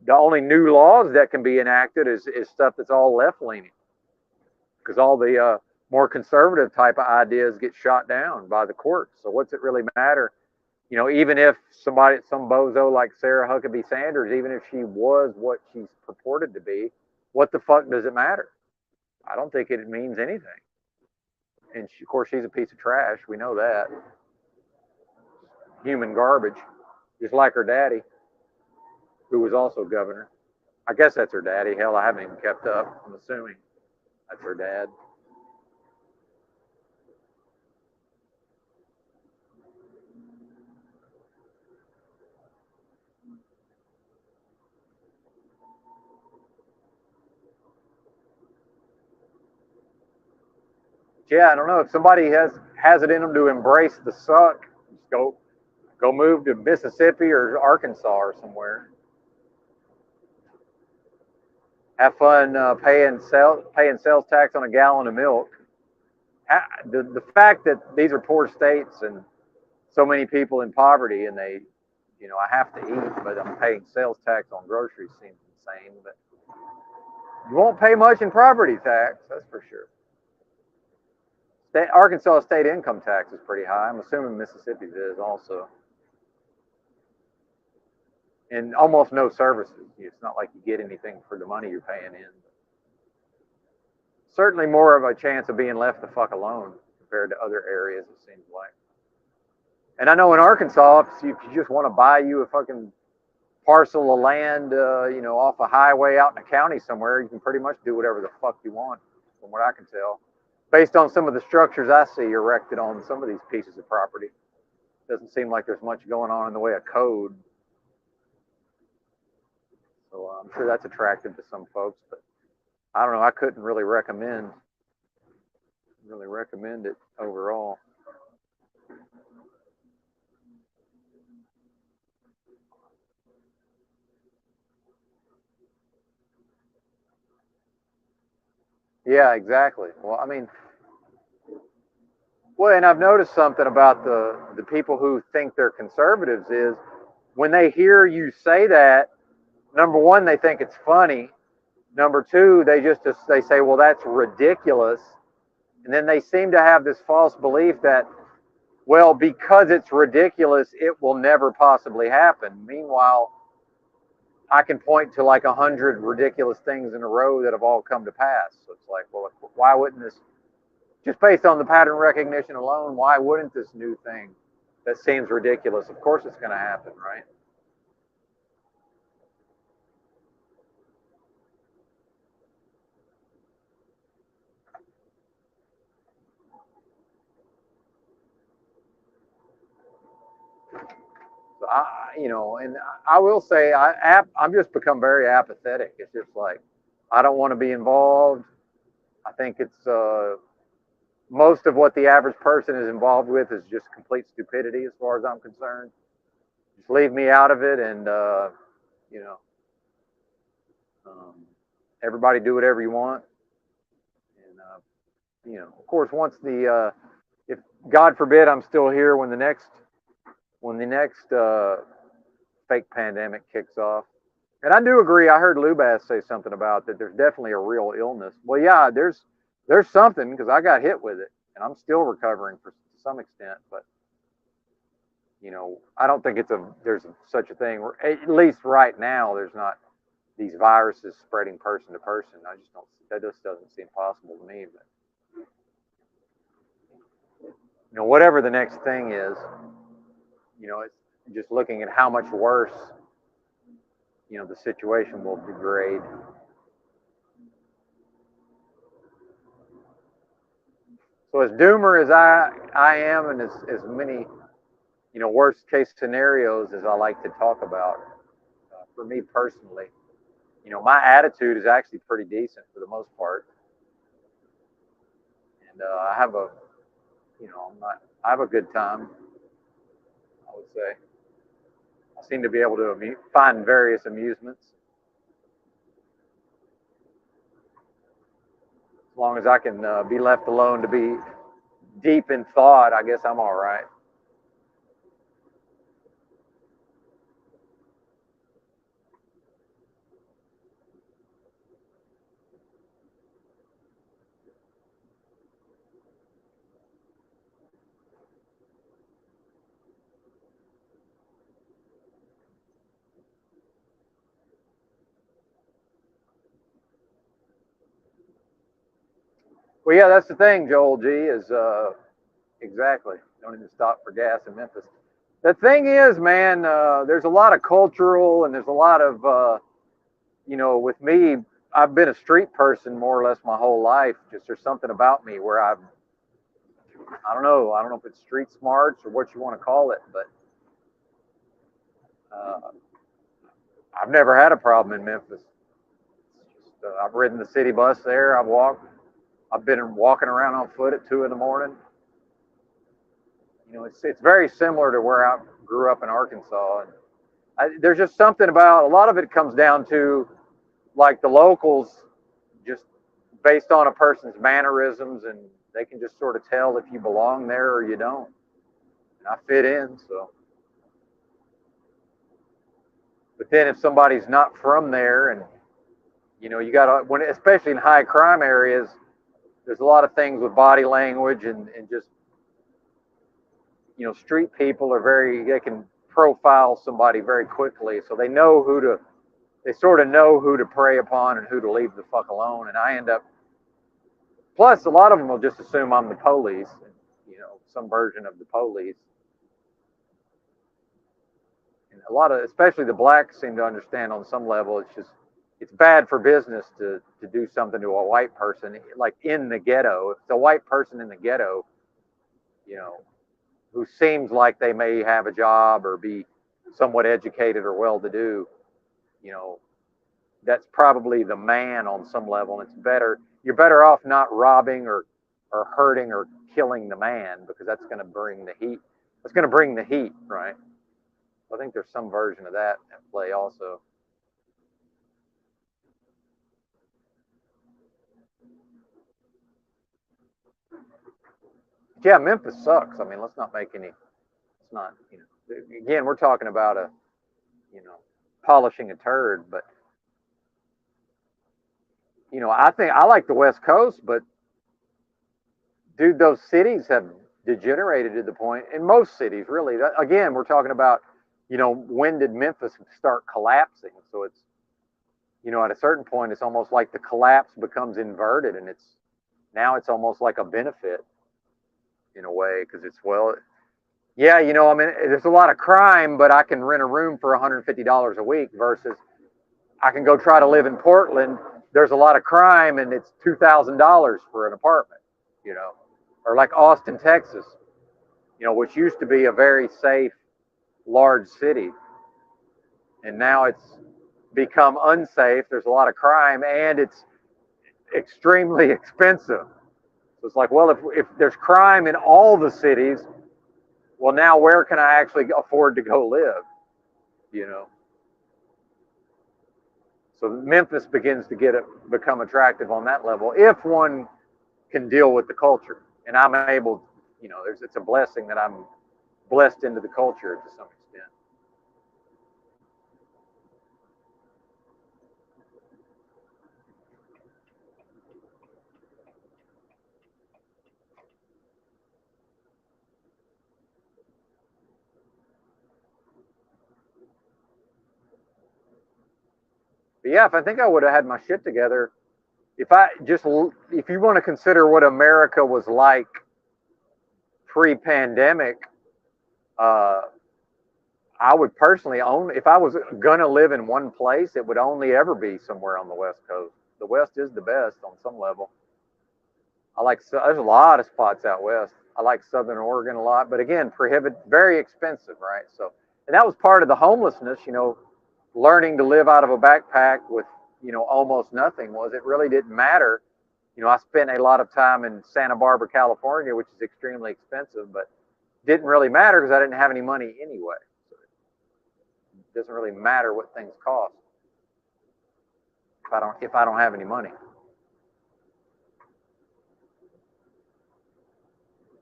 the only new laws that can be enacted is stuff that's all left-leaning, because all the more conservative type of ideas get shot down by the courts. So what's it really matter? Even if some bozo like Sarah Huckabee Sanders, even if she was what she's purported to be, what the fuck does it matter? I don't think it means anything. And of course, she's a piece of trash. We know that. Human garbage, just like her daddy, who was also governor. I guess that's her daddy. Hell, I haven't even kept up. I'm assuming that's her dad. Yeah, I don't know if somebody has it in them to embrace the suck. Just go move to Mississippi or Arkansas or somewhere. have fun paying sales tax on a gallon of milk. The fact that these are poor states and so many people in poverty, and they, I have to eat, but I'm paying sales tax on groceries seems insane. But you won't pay much in property tax, that's for sure. Arkansas state income tax is pretty high. I'm assuming Mississippi's is also. And almost no services. It's not like you get anything for the money you're paying in. Certainly more of a chance of being left the fuck alone compared to other areas, it seems like. And I know in Arkansas, if you just want to buy you a fucking parcel of land, off a highway out in a county somewhere, you can pretty much do whatever the fuck you want, from what I can tell. Based on some of the structures I see erected on some of these pieces of property. Doesn't seem like there's much going on in the way of code. So I'm sure that's attractive to some folks, but I don't know. I couldn't really recommend it overall. Yeah, exactly. Well, I mean, and I've noticed something about the people who think they're conservatives is when they hear you say that, number one, they think it's funny. Number two, they say, well, that's ridiculous. And then they seem to have this false belief that, well, because it's ridiculous, it will never possibly happen. Meanwhile, I can point to like 100 ridiculous things in a row that have all come to pass. So it's like, well, why wouldn't this, just based on the pattern recognition alone, why wouldn't this new thing that seems ridiculous? Of course it's going to happen, right? So and I will say I'm just become very apathetic. It's just like I don't want to be involved. I think it's most of what the average person is involved with is just complete stupidity, as far as I'm concerned. Just leave me out of it, and you know, um, everybody do whatever you want. And of course, once if God forbid I'm still here when the next fake pandemic kicks off. And I do agree. I heard Lubass say something about that. There's definitely a real illness. Well, yeah, there's something because I got hit with it, and I'm still recovering to some extent. But I don't think there's such a thing. At least right now, there's not these viruses spreading person to person. I just don't. That just doesn't seem possible to me. But whatever the next thing is, it's just looking at how much worse the situation will degrade. So as doomer as I am, and as many worst case scenarios as I like to talk about, for me personally, my attitude is actually pretty decent for the most part, and I have I have a good time, I would say. I seem to be able to find various amusements. As long as I can be left alone to be deep in thought, I guess I'm all right. Well, yeah, that's the thing, Joel G, is exactly. Don't even stop for gas in Memphis. The thing is, man, there's a lot of cultural and there's a lot of, with me, I've been a street person more or less my whole life. Just there's something about me where I don't know. I don't know if it's street smarts or what you want to call it, but I've never had a problem in Memphis. I've ridden the city bus there. I've been walking around on foot at 2 a.m. It's very similar to where I grew up in Arkansas. And there's just something about, a lot of it comes down to, like the locals, just based on a person's mannerisms, and they can just sort of tell if you belong there or you don't. And I fit in, so. But then if somebody's not from there, and you got to, when especially in high crime areas, there's a lot of things with body language and just street people are they can profile somebody very quickly, so they sort of know who to prey upon and who to leave the fuck alone. And I end up, plus a lot of them will just assume I'm the police, some version of the police. And a lot of, especially the blacks, seem to understand on some level. It's bad for business to do something to a white person, like in the ghetto. If it's a white person in the ghetto, who seems like they may have a job or be somewhat educated or well-to-do, that's probably the man on some level. And you're better off not robbing or hurting or killing the man, because that's going to bring the heat. That's going to bring the heat, right? I think there's some version of that at play also. Yeah, Memphis sucks. I mean, let's not make any. It's not. Again, we're talking about polishing a turd, but I think I like the West Coast, but dude, those cities have degenerated to the point. In most cities, really. Again, we're talking about, when did Memphis start collapsing? So it's, at a certain point, it's almost like the collapse becomes inverted, and now it's almost like a benefit in a way, because yeah, I mean, there's a lot of crime, but I can rent a room for $150 a week versus I can go try to live in Portland. There's a lot of crime, and it's $2,000 for an apartment, or like Austin, Texas, which used to be a very safe, large city, and now it's become unsafe. There's a lot of crime, and it's extremely expensive. So it's like, well, if there's crime in all the cities, well, now where can I actually afford to go live? So Memphis begins to become attractive on that level if one can deal with the culture. And I'm able, it's a blessing that I'm blessed into the culture to some extent. But yeah, I think I would have had my shit together, if you want to consider what America was like pre-pandemic, I would personally if I was gonna live in one place, it would only ever be somewhere on the West Coast. The West is the best on some level. There's a lot of spots out west. I like Southern Oregon a lot, but again, very expensive, right? So, and that was part of the homelessness, learning to live out of a backpack with, almost nothing. It really didn't matter. I spent a lot of time in Santa Barbara, California, which is extremely expensive, but didn't really matter because I didn't have any money anyway. So it doesn't really matter what things cost if I don't have any money.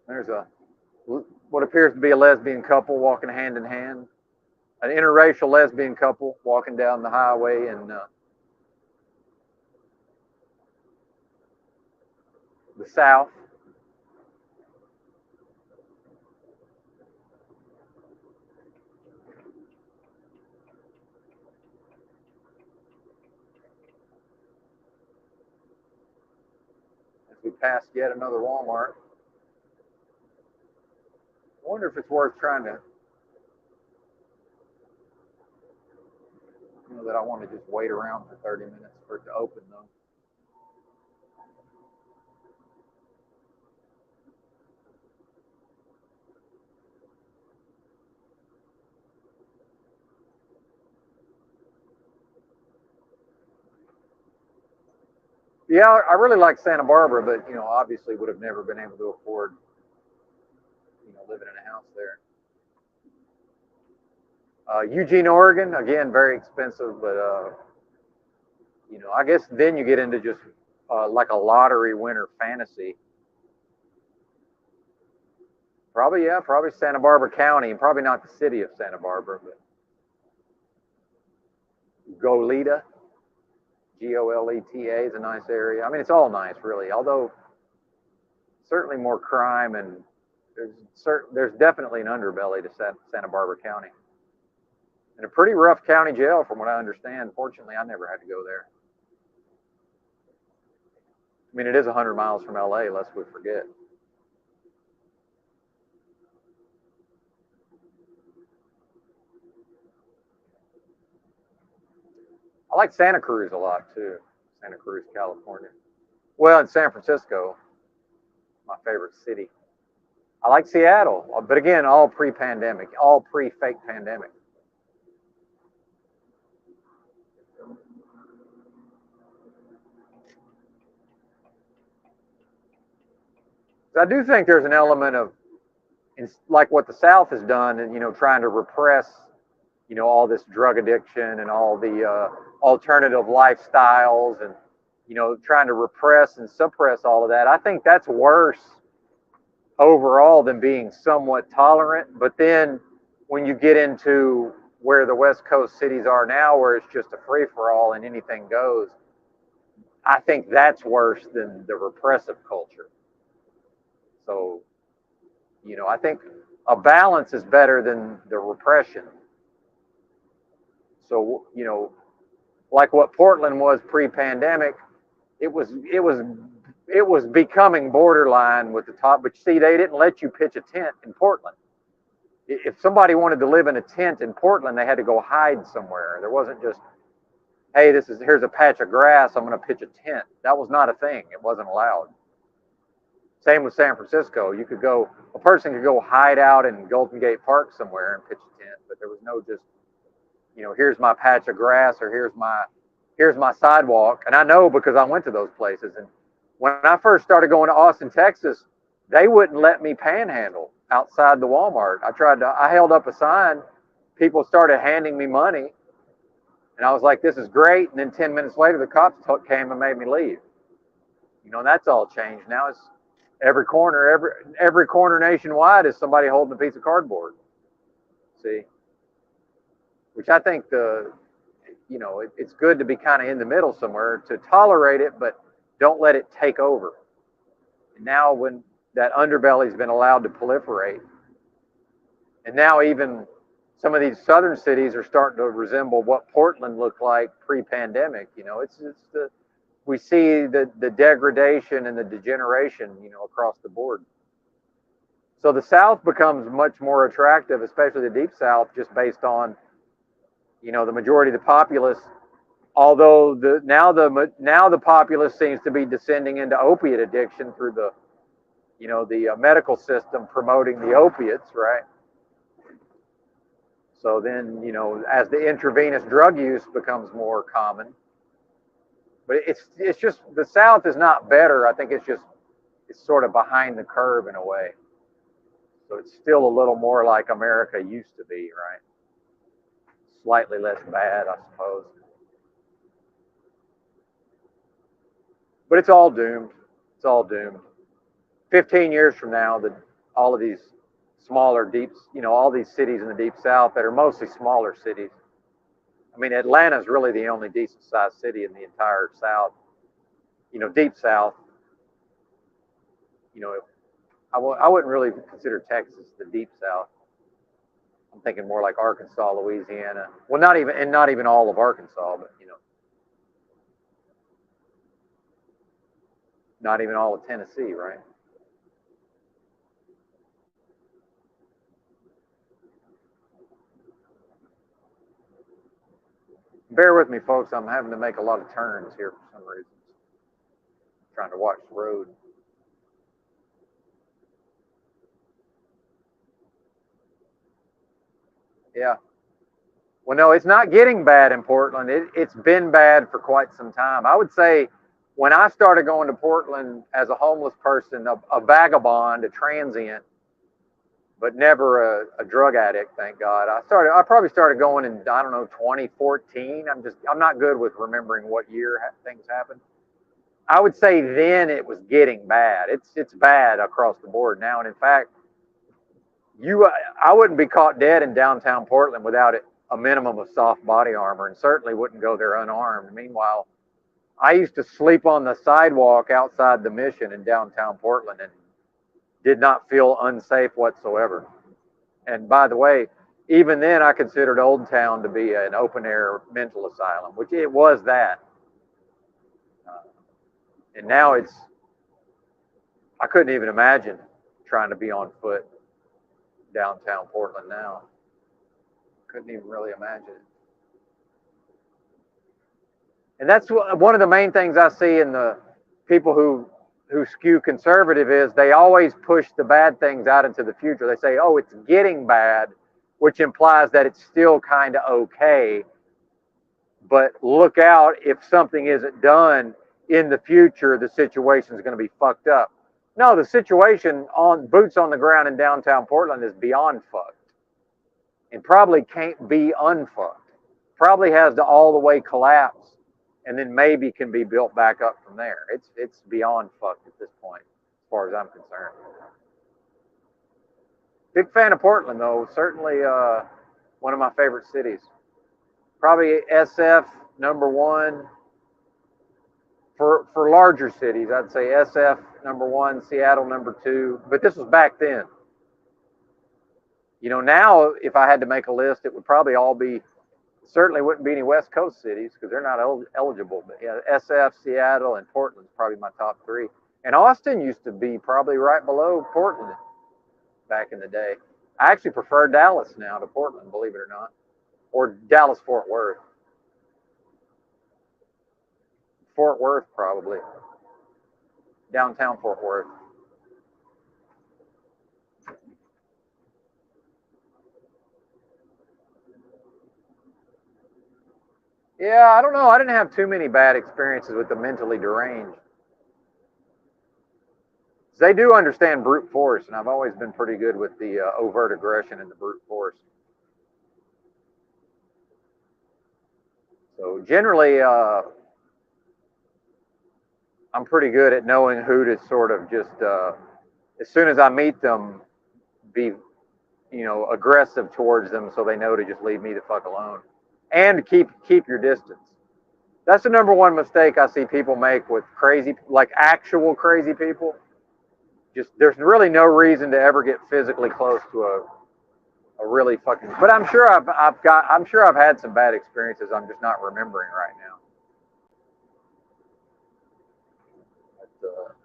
There's what appears to be a lesbian couple walking hand in hand, an interracial lesbian couple walking down the highway in the South. As we pass yet another Walmart. I wonder if it's worth trying to, that I want to just wait around for 30 minutes for it to open though. Yeah, I really like Santa Barbara, but obviously would have never been able to afford, living in a house there. Eugene, Oregon, again, very expensive, but I guess then you get into just like a lottery winner fantasy. Probably, yeah, probably Santa Barbara County, and probably not the city of Santa Barbara, but Goleta, Goleta is a nice area. I mean, it's all nice, really. Although certainly more crime, and there's definitely an underbelly to Santa Barbara County, and a pretty rough county jail, from what I understand. Fortunately, I never had to go there. I mean, it is 100 miles from LA, lest we forget. I like Santa Cruz a lot too. Santa Cruz, California. Well, in San Francisco, my favorite city. I like Seattle, but again, all pre-pandemic, all pre-fake pandemic. I do think there's an element of, like what the South has done, and trying to repress, all this drug addiction and all the alternative lifestyles, and trying to repress and suppress all of that. I think that's worse overall than being somewhat tolerant. But then when you get into where the West Coast cities are now, where it's just a free for all and anything goes, I think that's worse than the repressive culture. So, I think a balance is better than the repression. So, like what Portland was pre-pandemic, it was becoming borderline with the top. But see, they didn't let you pitch a tent in Portland. If somebody wanted to live in a tent in Portland, they had to go hide somewhere. There wasn't just, hey, here's a patch of grass, I'm going to pitch a tent. That was not a thing. It wasn't allowed. Same with San Francisco. A person could go hide out in Golden Gate Park somewhere and pitch a tent, but there was no just, here's my patch of grass, or here's my sidewalk. And I know because I went to those places. And when I first started going to Austin, Texas, they wouldn't let me panhandle outside the Walmart. I held up a sign. People started handing me money. And I was like, this is great. And then 10 minutes later, the cops came and made me leave. And that's all changed. Now it's every corner nationwide is somebody holding a piece of cardboard. See? Which I think it's good to be kind of in the middle somewhere, to tolerate it, but don't let it take over. And now when that underbelly's been allowed to proliferate, and now even some of these southern cities are starting to resemble what Portland looked like pre-pandemic. We see the degradation and the degeneration, across the board. So the South becomes much more attractive, especially the Deep South, just based on, the majority of the populace. Although now the populace seems to be descending into opiate addiction through the medical system promoting the opiates, right? So then, as the intravenous drug use becomes more common. But it's just, the South is not better. I think it's sort of behind the curve in a way. So it's still a little more like America used to be, right? Slightly less bad, I suppose. But it's all doomed. It's all doomed. 15 years from now, all of these smaller all these cities in the Deep South that are mostly smaller cities. I mean, Atlanta's really the only decent sized city in the entire South, Deep South. I wouldn't really consider Texas the Deep South. I'm thinking more like Arkansas, Louisiana. Well, not even all of Arkansas, but not even all of Tennessee, right? Bear with me, folks. I'm having to make a lot of turns here for some reason. I'm trying to watch the road. Yeah. Well, no, it's not getting bad in Portland. It's been bad for quite some time. I would say when I started going to Portland as a homeless person, a vagabond, a transient, but never a drug addict, thank God. I probably started going in, I don't know, 2014. I'm not good with remembering what year things happened. I would say then it was getting bad. It's bad across the board now, and in fact, I wouldn't be caught dead in downtown Portland without a minimum of soft body armor, and certainly wouldn't go there unarmed. Meanwhile, I used to sleep on the sidewalk outside the Mission in downtown Portland and did not feel unsafe whatsoever. And by the way, even then I considered Old Town to be an open air mental asylum, which it was that. And now I couldn't even imagine trying to be on foot downtown Portland now. Couldn't even really imagine it. And that's one of the main things I see in the people who skew conservative is they always push the bad things out into the future. They say, oh, it's getting bad, which implies that it's still kind of okay. But look out, if something isn't done in the future, the situation is going to be fucked up. No, the situation on boots on the ground in downtown Portland is beyond fucked. And probably can't be unfucked. Probably has to all the way collapse and then maybe can be built back up from there. It's beyond fucked at this point, as far as I'm concerned. Big fan of Portland though, certainly one of my favorite cities. Probably SF #1. For larger cities, I'd say SF #1, Seattle #2, but this was back then. You know, now if I had to make a list, it would probably all be, certainly wouldn't be any West Coast cities because they're not eligible, but yeah, SF, Seattle, and Portland's probably my top 3. And Austin used to be probably right below Portland back in the day. I actually prefer Dallas now to Portland, believe it or not, or Dallas-Fort Worth. Fort Worth, probably. Downtown Fort Worth. Yeah, I don't know. I didn't have too many bad experiences with the mentally deranged. They do understand brute force, and I've always been pretty good with the overt aggression and the brute force. So generally, I'm pretty good at knowing who to sort of just, as soon as I meet them, be, aggressive towards them so they know to just leave me the fuck alone. And keep your distance. That's the #1 mistake I see people make with crazy, like actual crazy people. Just there's really no reason to ever get physically close to a really fucking. But I'm sure I've had some bad experiences. I'm just not remembering right now. But,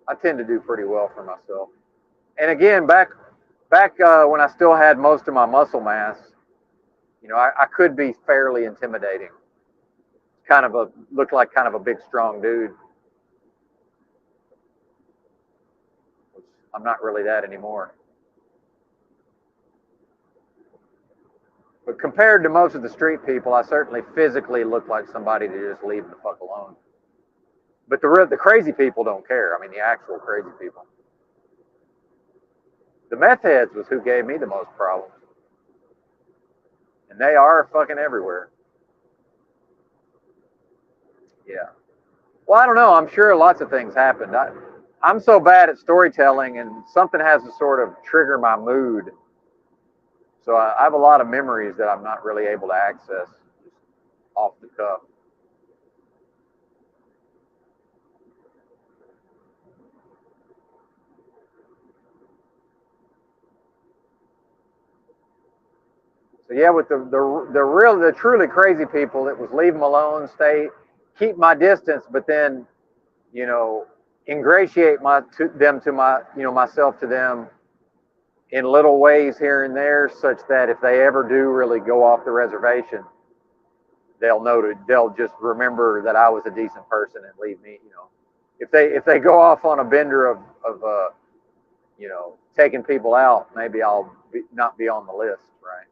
I tend to do pretty well for myself. And again, back when I still had most of my muscle mass, I could be fairly intimidating. Looked like kind of a big, strong dude. I'm not really that anymore. But compared to most of the street people, I certainly physically look like somebody to just leave the fuck alone. But the crazy people don't care. I mean, the actual crazy people. The meth heads was who gave me the most problems. And they are fucking everywhere. Yeah. Well, I don't know. I'm sure lots of things happened. I'm so bad at storytelling, and something has to sort of trigger my mood. So I have a lot of memories that I'm not really able to access just off the cuff. So yeah, with the truly crazy people, it was leave them alone, keep my distance, but then, ingratiate myself to them in little ways here and there, such that if they ever do really go off the reservation, they'll just remember that I was a decent person and leave me. If they go off on a bender of taking people out, maybe I'll not be on the list, right?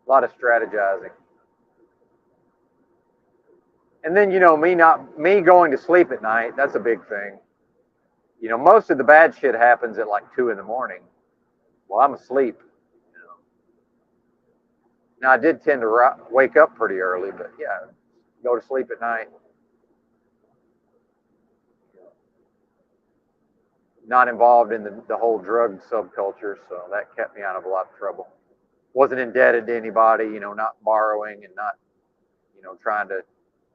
A lot of strategizing. And then, me going to sleep at night, that's a big thing. Most of the bad shit happens at like 2 in the morning. Well, I'm asleep. Now I did tend to wake up pretty early, but yeah, go to sleep at night. Not involved in the whole drug subculture, so that kept me out of a lot of trouble. Wasn't indebted to anybody, not borrowing and not, trying to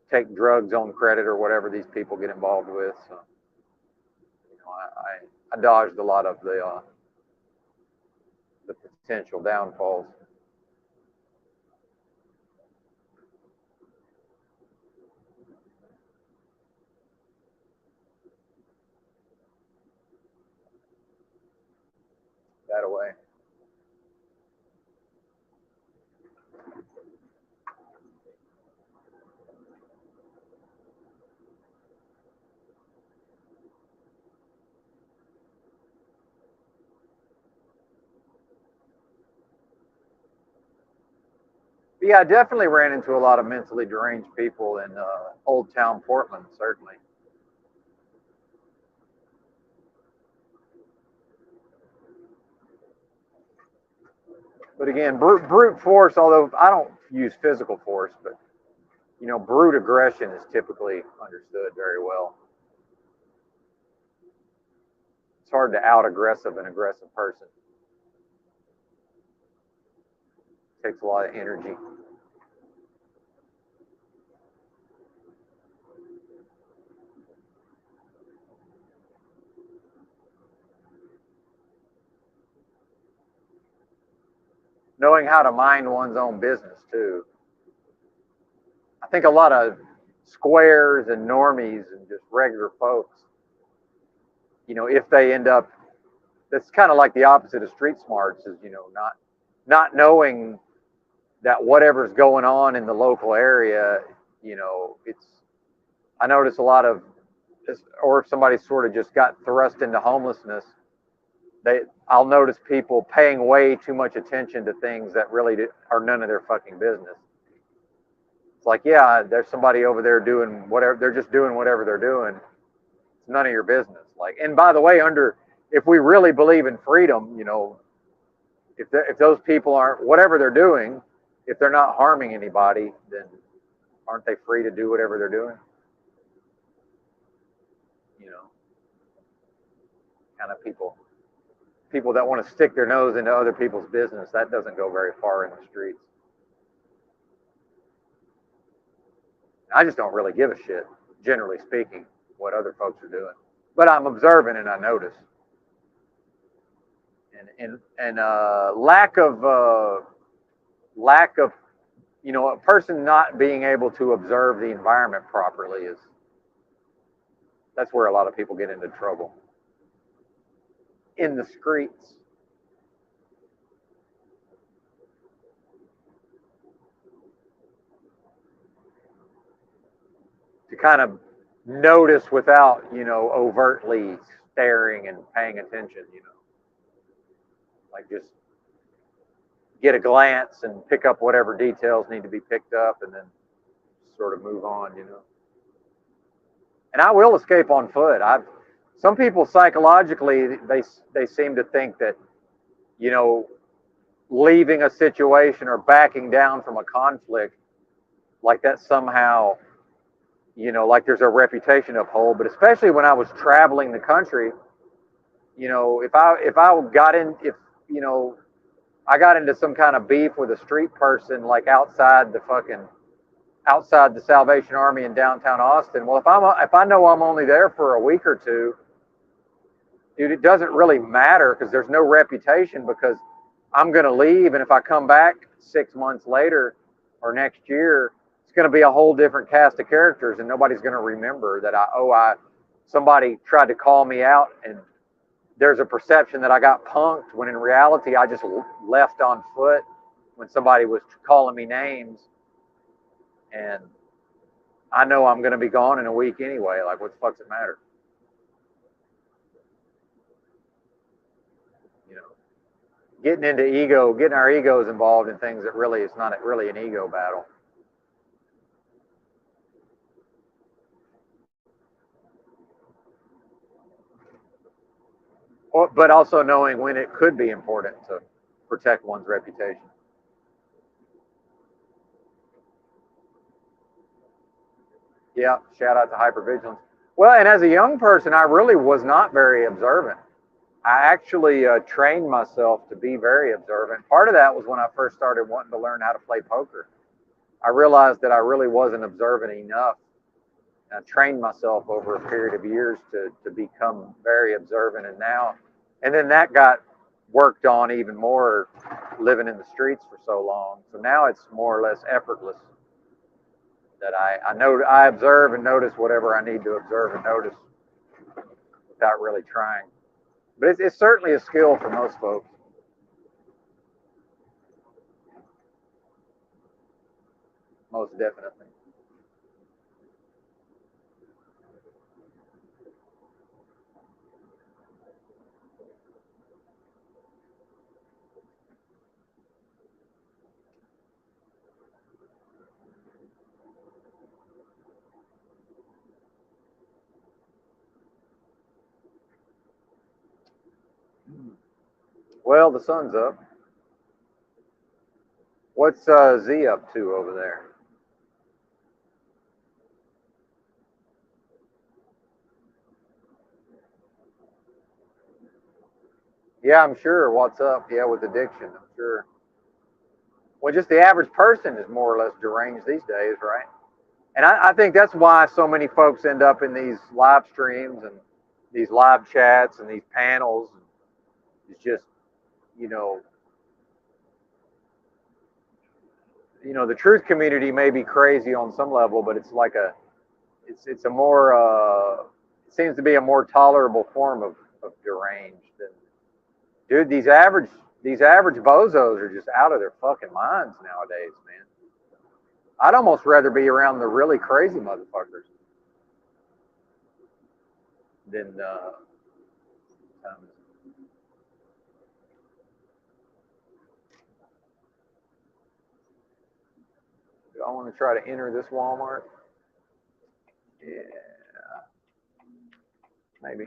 take drugs on credit or whatever these people get involved with. So, I dodged a lot of the potential downfalls. That away. Yeah, I definitely ran into a lot of mentally deranged people in Old Town Portland, certainly. But again, brute force, although I don't use physical force, but brute aggression is typically understood very well. It's hard to out aggressive an aggressive person. It takes a lot of energy. Knowing how to mind one's own business too. I think a lot of squares and normies and just regular folks, if they end up, that's kind of like the opposite of street smarts, is not knowing that whatever's going on in the local area, it's. I notice a lot of, or if somebody sort of just got thrust into homelessness, I'll notice people paying way too much attention to things that really are none of their fucking business. It's like, yeah, there's somebody over there doing whatever, they're just doing whatever they're doing. It's none of your business. Like, and by the way, if we really believe in freedom, if those people aren't, whatever they're doing, if they're not harming anybody, then aren't they free to do whatever they're doing? Kind of people that want to stick their nose into other people's business, that doesn't go very far in the streets. I just don't really give a shit, generally speaking, what other folks are doing. But I'm observant and I notice. And lack of a person not being able to observe the environment properly that's where a lot of people get into trouble. In the streets. To kind of notice without, overtly staring and paying attention, like just get a glance and pick up whatever details need to be picked up and then sort of move on, And I will escape on foot. Some people psychologically, they seem to think that, leaving a situation or backing down from a conflict, like that somehow, like there's a reputation to uphold. But especially when I was traveling the country, if I got in, if I got into some kind of beef with a street person like outside the Salvation Army in downtown Austin, well, if I know I'm only there for a week or two, dude, it doesn't really matter because there's no reputation, because I'm going to leave, and if I come back 6 months later or next year, it's going to be a whole different cast of characters, and nobody's going to remember that somebody tried to call me out, and there's a perception that I got punked, when in reality I just left on foot when somebody was calling me names, and I know I'm going to be gone in a week anyway. Like, what the fuck's it matter? Getting our egos involved in things that really is not really an ego battle. but also knowing when it could be important to protect one's reputation. Yeah, shout out to hypervigilance. Well, and as a young person, I really was not very observant. I actually trained myself to be very observant. Part of that was when I first started wanting to learn how to play poker. I realized that I really wasn't observant enough. I trained myself over a period of years to become very observant, and then that got worked on even more living in the streets for so long. So now it's more or less effortless that I observe and notice whatever I need to observe and notice without really trying. But it's certainly a skill for most folks. Most definitely. Well, the sun's up. What's Z up to over there? Yeah, I'm sure. What's up? Yeah, with addiction, I'm sure. Well, just the average person is more or less deranged these days, right? And I think that's why so many folks end up in these live streams and these live chats and these panels. It's just, you know, the truth community may be crazy on some level, but it's like it's a more, it seems to be a more tolerable form of deranged. And dude, these average bozos are just out of their fucking minds nowadays, man. I'd almost rather be around the really crazy motherfuckers than um, do I want to try to enter this Walmart? Yeah, maybe.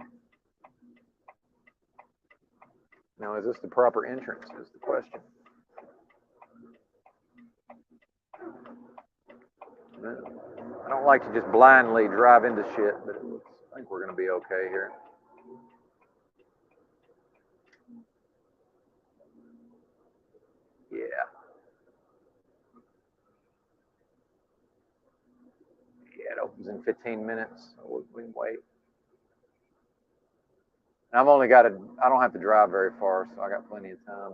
Now, is this the proper entrance? Is the question. I don't like to just blindly drive into shit, but I think we're going to be okay here. Yeah, yeah, it opens in 15 minutes. So we can wait. And I don't have to drive very far, so I got plenty of time.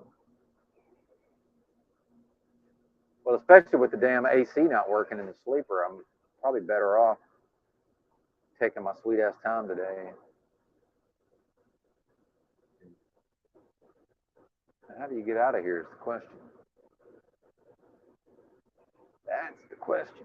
Well, especially with the damn AC not working in the sleeper, I'm probably better off taking my sweet ass time today. How do you get out of here is the question. That's the question.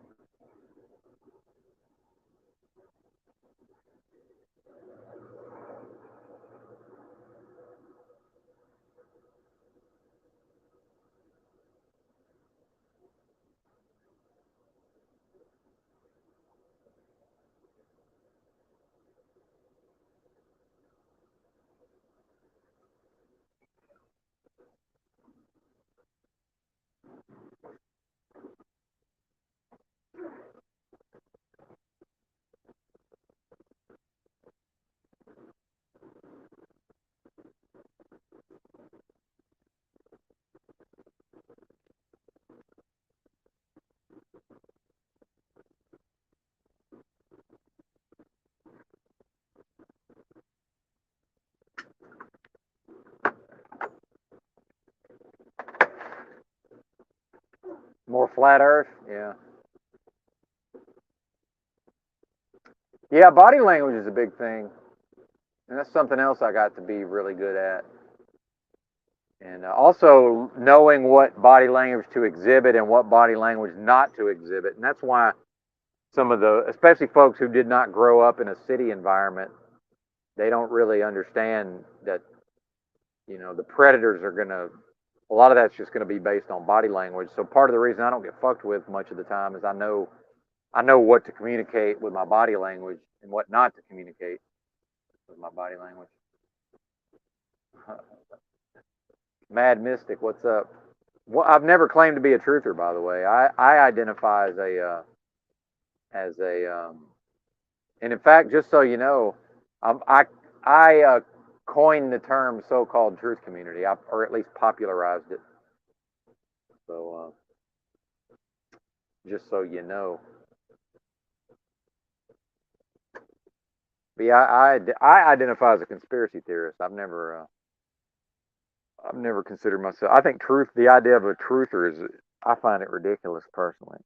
More flat Earth, yeah. Yeah, body language is a big thing, and that's something else I got to be really good at. And also knowing what body language to exhibit and what body language not to exhibit. And that's why some of especially folks who did not grow up in a city environment, they don't really understand that, the predators are going to, a lot of that's just going to be based on body language. So part of the reason I don't get fucked with much of the time is I know what to communicate with my body language and what not to communicate with my body language. Mad Mystic, what's up? Well, I've never claimed to be a truther, by the way. I identify as a and in fact, just so you know, I coined the term so-called truth community, or at least popularized it. So just so you know, but yeah, I identify as a conspiracy theorist. I've never considered myself. I think the idea of a truther is, I find it ridiculous personally.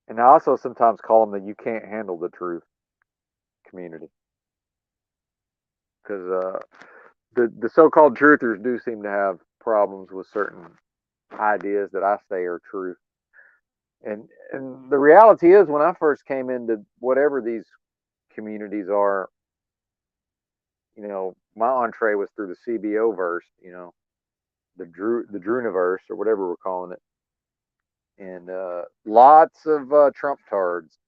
And I also sometimes call them the "you can't handle the truth" community, because the so-called truthers do seem to have problems with certain ideas that I say are truth. And the reality is, when I first came into whatever these communities are, my entree was through the CBO verse, the Druniverse, or whatever we're calling it, and lots of Trump tards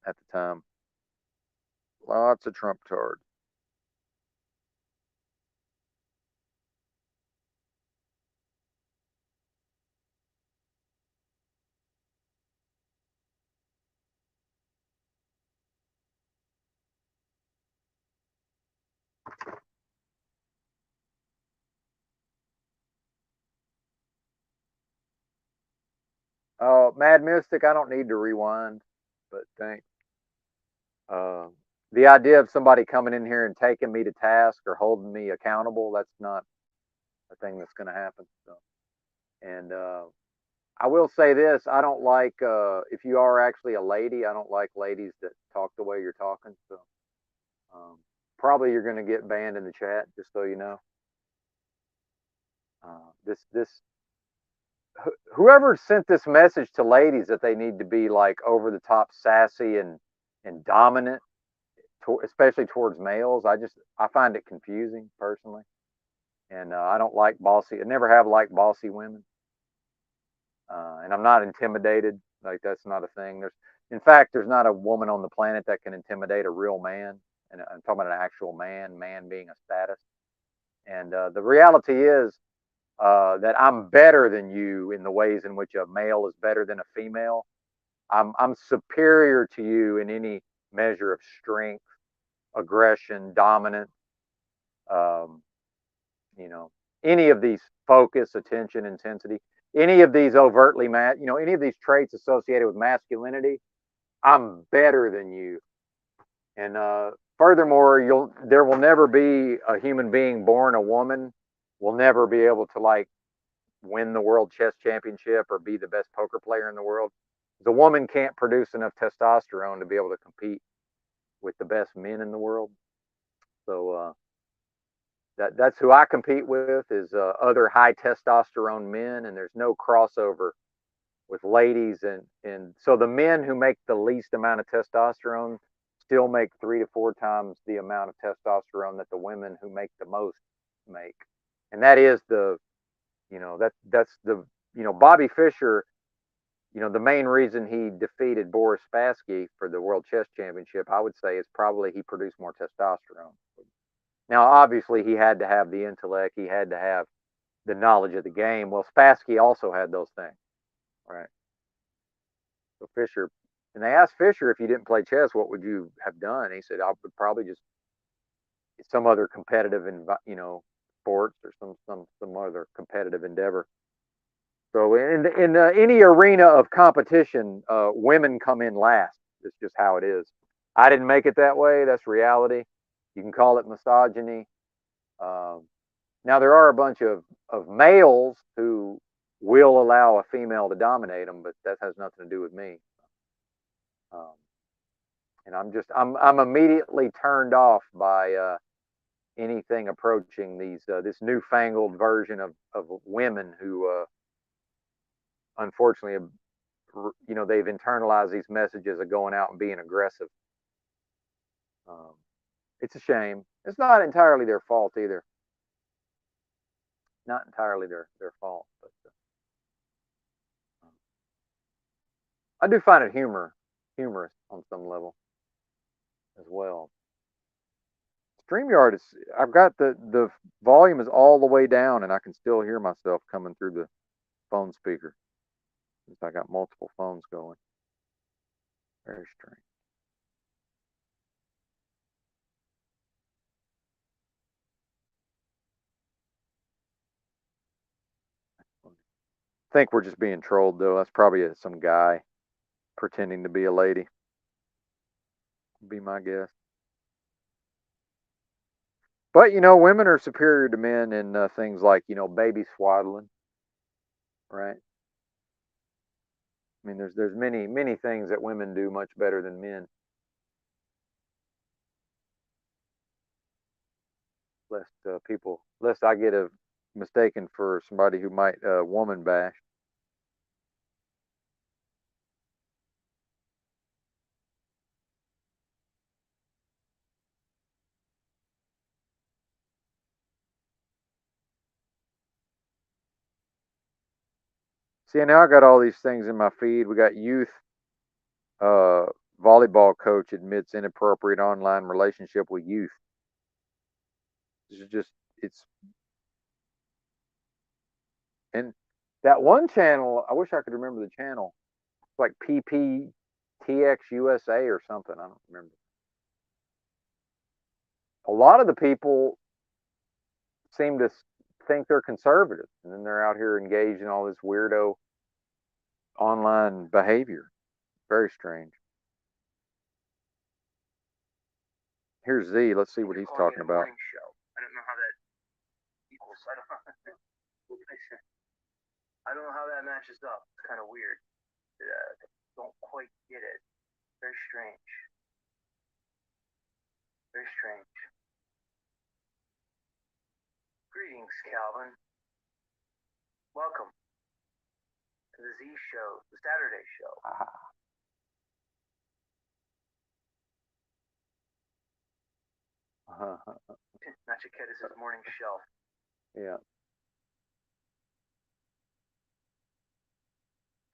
at the time, lots of Trump tards. Mad Mystic, I don't need to rewind, but thanks. Uh, the idea of somebody coming in here and taking me to task or holding me accountable, that's not a thing that's going to happen. So, and I will say this: I don't like, if you are actually a lady, I don't like ladies that talk the way you're talking. So um, probably you're going to get banned in the chat, just so you know. This whoever sent this message to ladies that they need to be like over the top sassy and dominant, especially towards males. I find it confusing personally, and I don't like bossy. I never have liked bossy women, and I'm not intimidated. Like, that's not a thing. In fact, there's not a woman on the planet that can intimidate a real man, and I'm talking about an actual man. Man being a status, and the reality is that I'm better than you in the ways in which a male is better than a female. I'm superior to you in any measure of strength, aggression, dominance, um, you know, any of these focus, attention, intensity, any of these any of these traits associated with masculinity, I'm better than you. And furthermore, there will never be a human being born a woman will never be able to like win the world chess championship or be the best poker player in the world. The woman can't produce enough testosterone to be able to compete with the best men in the world. So that's who I compete with, is other high testosterone men, and there's no crossover with ladies, and so the men who make the least amount of testosterone still make 3 to 4 times the amount of testosterone that the women who make the most make, and that is that's the Bobby Fischer. The main reason he defeated Boris Spassky for the World Chess Championship, I would say, is probably he produced more testosterone. Now, obviously, he had to have the intellect, he had to have the knowledge of the game. Well, Spassky also had those things, right? So Fischer, and they asked Fischer, if you didn't play chess, what would you have done? He said, I would probably just some other competitive, sports, or some other competitive endeavor. So in any arena of competition, women come in last. It's just how it is. I didn't make it that way. That's reality. You can call it misogyny. Um, Now, there are a bunch of males who will allow a female to dominate them, but that has nothing to do with me. Um, and I'm immediately turned off by anything approaching this newfangled version of women who unfortunately they've internalized these messages of going out and being aggressive. Um, it's a shame. It's not entirely their fault either. Not entirely their fault, but I do find it humorous on some level as well. StreamYard is. I've got the volume is all the way down, and I can still hear myself coming through the phone speaker. Since I got multiple phones going. Very strange. I think we're just being trolled, though. That's probably some guy pretending to be a lady. Be my guess. But women are superior to men in things like baby swaddling, right? I mean, there's many things that women do much better than men. Lest I get mistaken for somebody who might woman bash. See, now I got all these things in my feed. We got youth volleyball coach admits inappropriate online relationship with youth. This is just and that one channel. I wish I could remember the channel. It's like PPTX USA or something. I don't remember. A lot of the people seem to think they're conservative, and then they're out here engaged in all this weirdo online behavior. Very strange. Here's Z. Let's see what he's talking about. Show. I don't know how that equals. I don't know how that matches up. It's kind of weird. Don't quite get it. Very strange. Very strange. Greetings, Calvin. Welcome to the Z Show, the Saturday Show. Nachiketis' morning shelf. Yeah.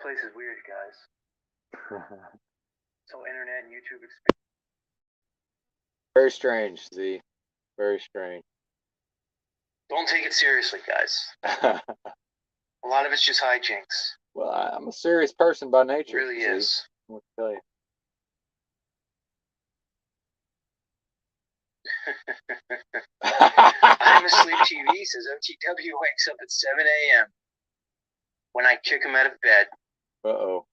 Place is weird, guys. So internet and YouTube experience. Very strange, Z. Very strange. Don't take it seriously, guys. A lot of it's just hijinks. Well, I'm a serious person by nature. It really is. What to tell you? I'm asleep TV says OTW wakes up at 7 a.m. when I kick him out of bed. Uh-oh.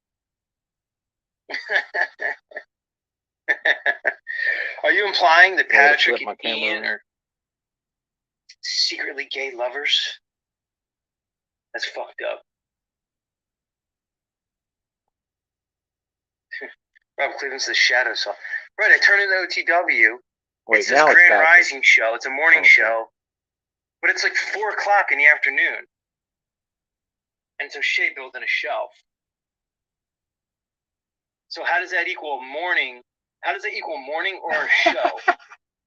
Are you implying that Patrick and Ian are secretly gay lovers? That's fucked up. Rob Cleveland's The Shadow Saw. Right, I turned into OTW. It's this Grand Rising show. It's a morning show. But it's like 4 o'clock in the afternoon. And so Shay built in a shelf. So how does that equal morning? How does that equal morning or a show?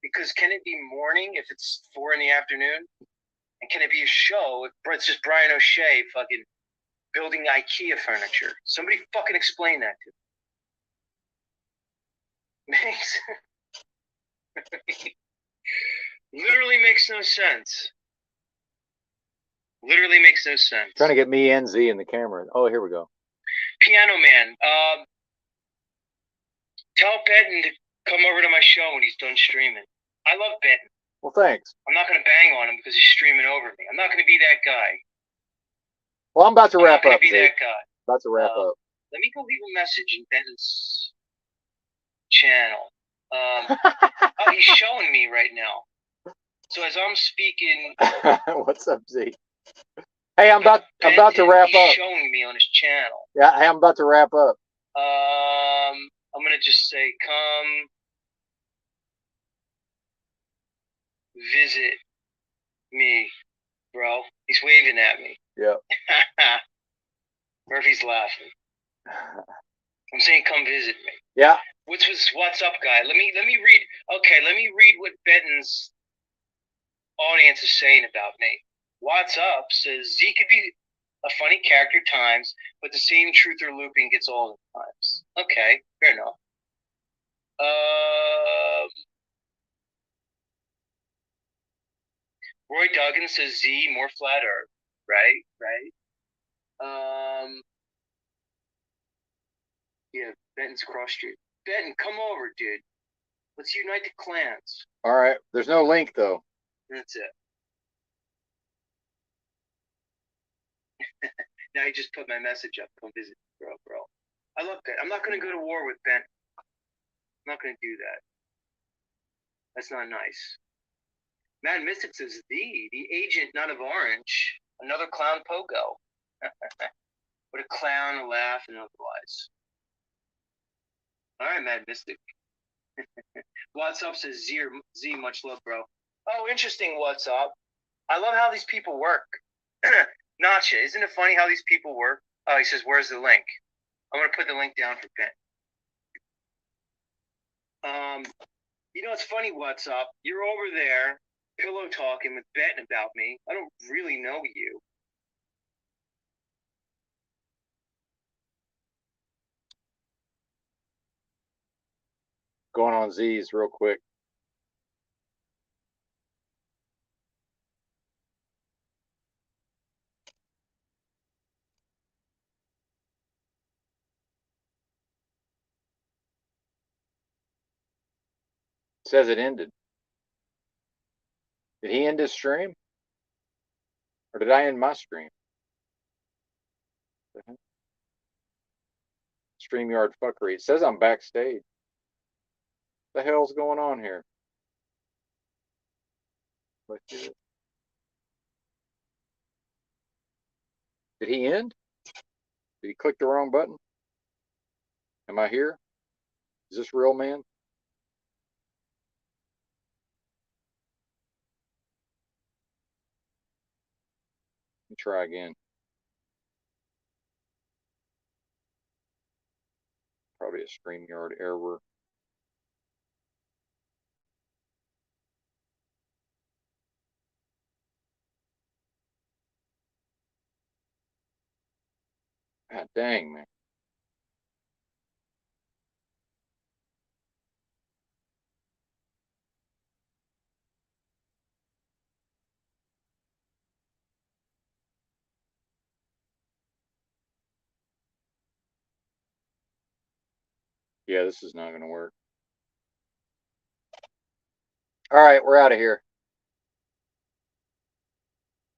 Because can it be morning if it's 4 in the afternoon? And can it be a show if it's just Brian O'Shea fucking building IKEA furniture? Somebody fucking explain that to me. Literally makes no sense. Literally makes no sense. Trying to get me and Z in the camera. Oh, here we go. Piano Man, tell Benton to come over to my show when he's done streaming. I love Benton. Well, thanks. I'm not going to bang on him because he's streaming over me. I'm not going to be that guy. Well, I'm about to wrap up. Be that guy. About to wrap up. Let me go leave a message in Benton's channel. Oh, he's showing me right now. So as I'm speaking, what's up, Z? Hey, I'm about to wrap up. He's showing me on his channel. Yeah, hey, I'm about to wrap up. I'm gonna just say, come visit me, bro. He's waving at me. Yep. Murphy's laughing. I'm saying, come visit me. Yeah. What's up, guy? Let me read. Okay, let me read what Benton's audience is saying about me. What's up says Z could be a funny character times, but the same truth or looping gets all the times. Okay, fair enough. Roy Duggan says Z, more flat Earth. Right, right. Yeah, Benton's cross street. Benton, come over, dude. Let's unite the clans. All right. There's no link though. That's it. Now you just put my message up. Come visit, bro. I love that. I'm not going to go to war with Ben. I'm not going to do that. That's not nice. Mad Mystic says the agent, not of Orange. Another clown pogo. What a clown, a laugh, and otherwise. All right, Mad Mystic. What's up says Z, much love, bro. Oh, interesting. What's up? I love how these people work. Nacha, isn't it funny how these people work? Oh, he says, where's the link? I'm going to put the link down for Ben. You know, it's funny, what's up? You're over there pillow talking with Benton about me. I don't really know you. Going on Z's real quick. It says it ended. Did he end his stream? Or did I end my stream? StreamYard fuckery. It says I'm backstage. What the hell's going on here? Did he end? Did he click the wrong button? Am I here? Is this real, man? Let me try again. Probably a StreamYard error. God dang, man. Yeah, this is not going to work. All right, we're out of here.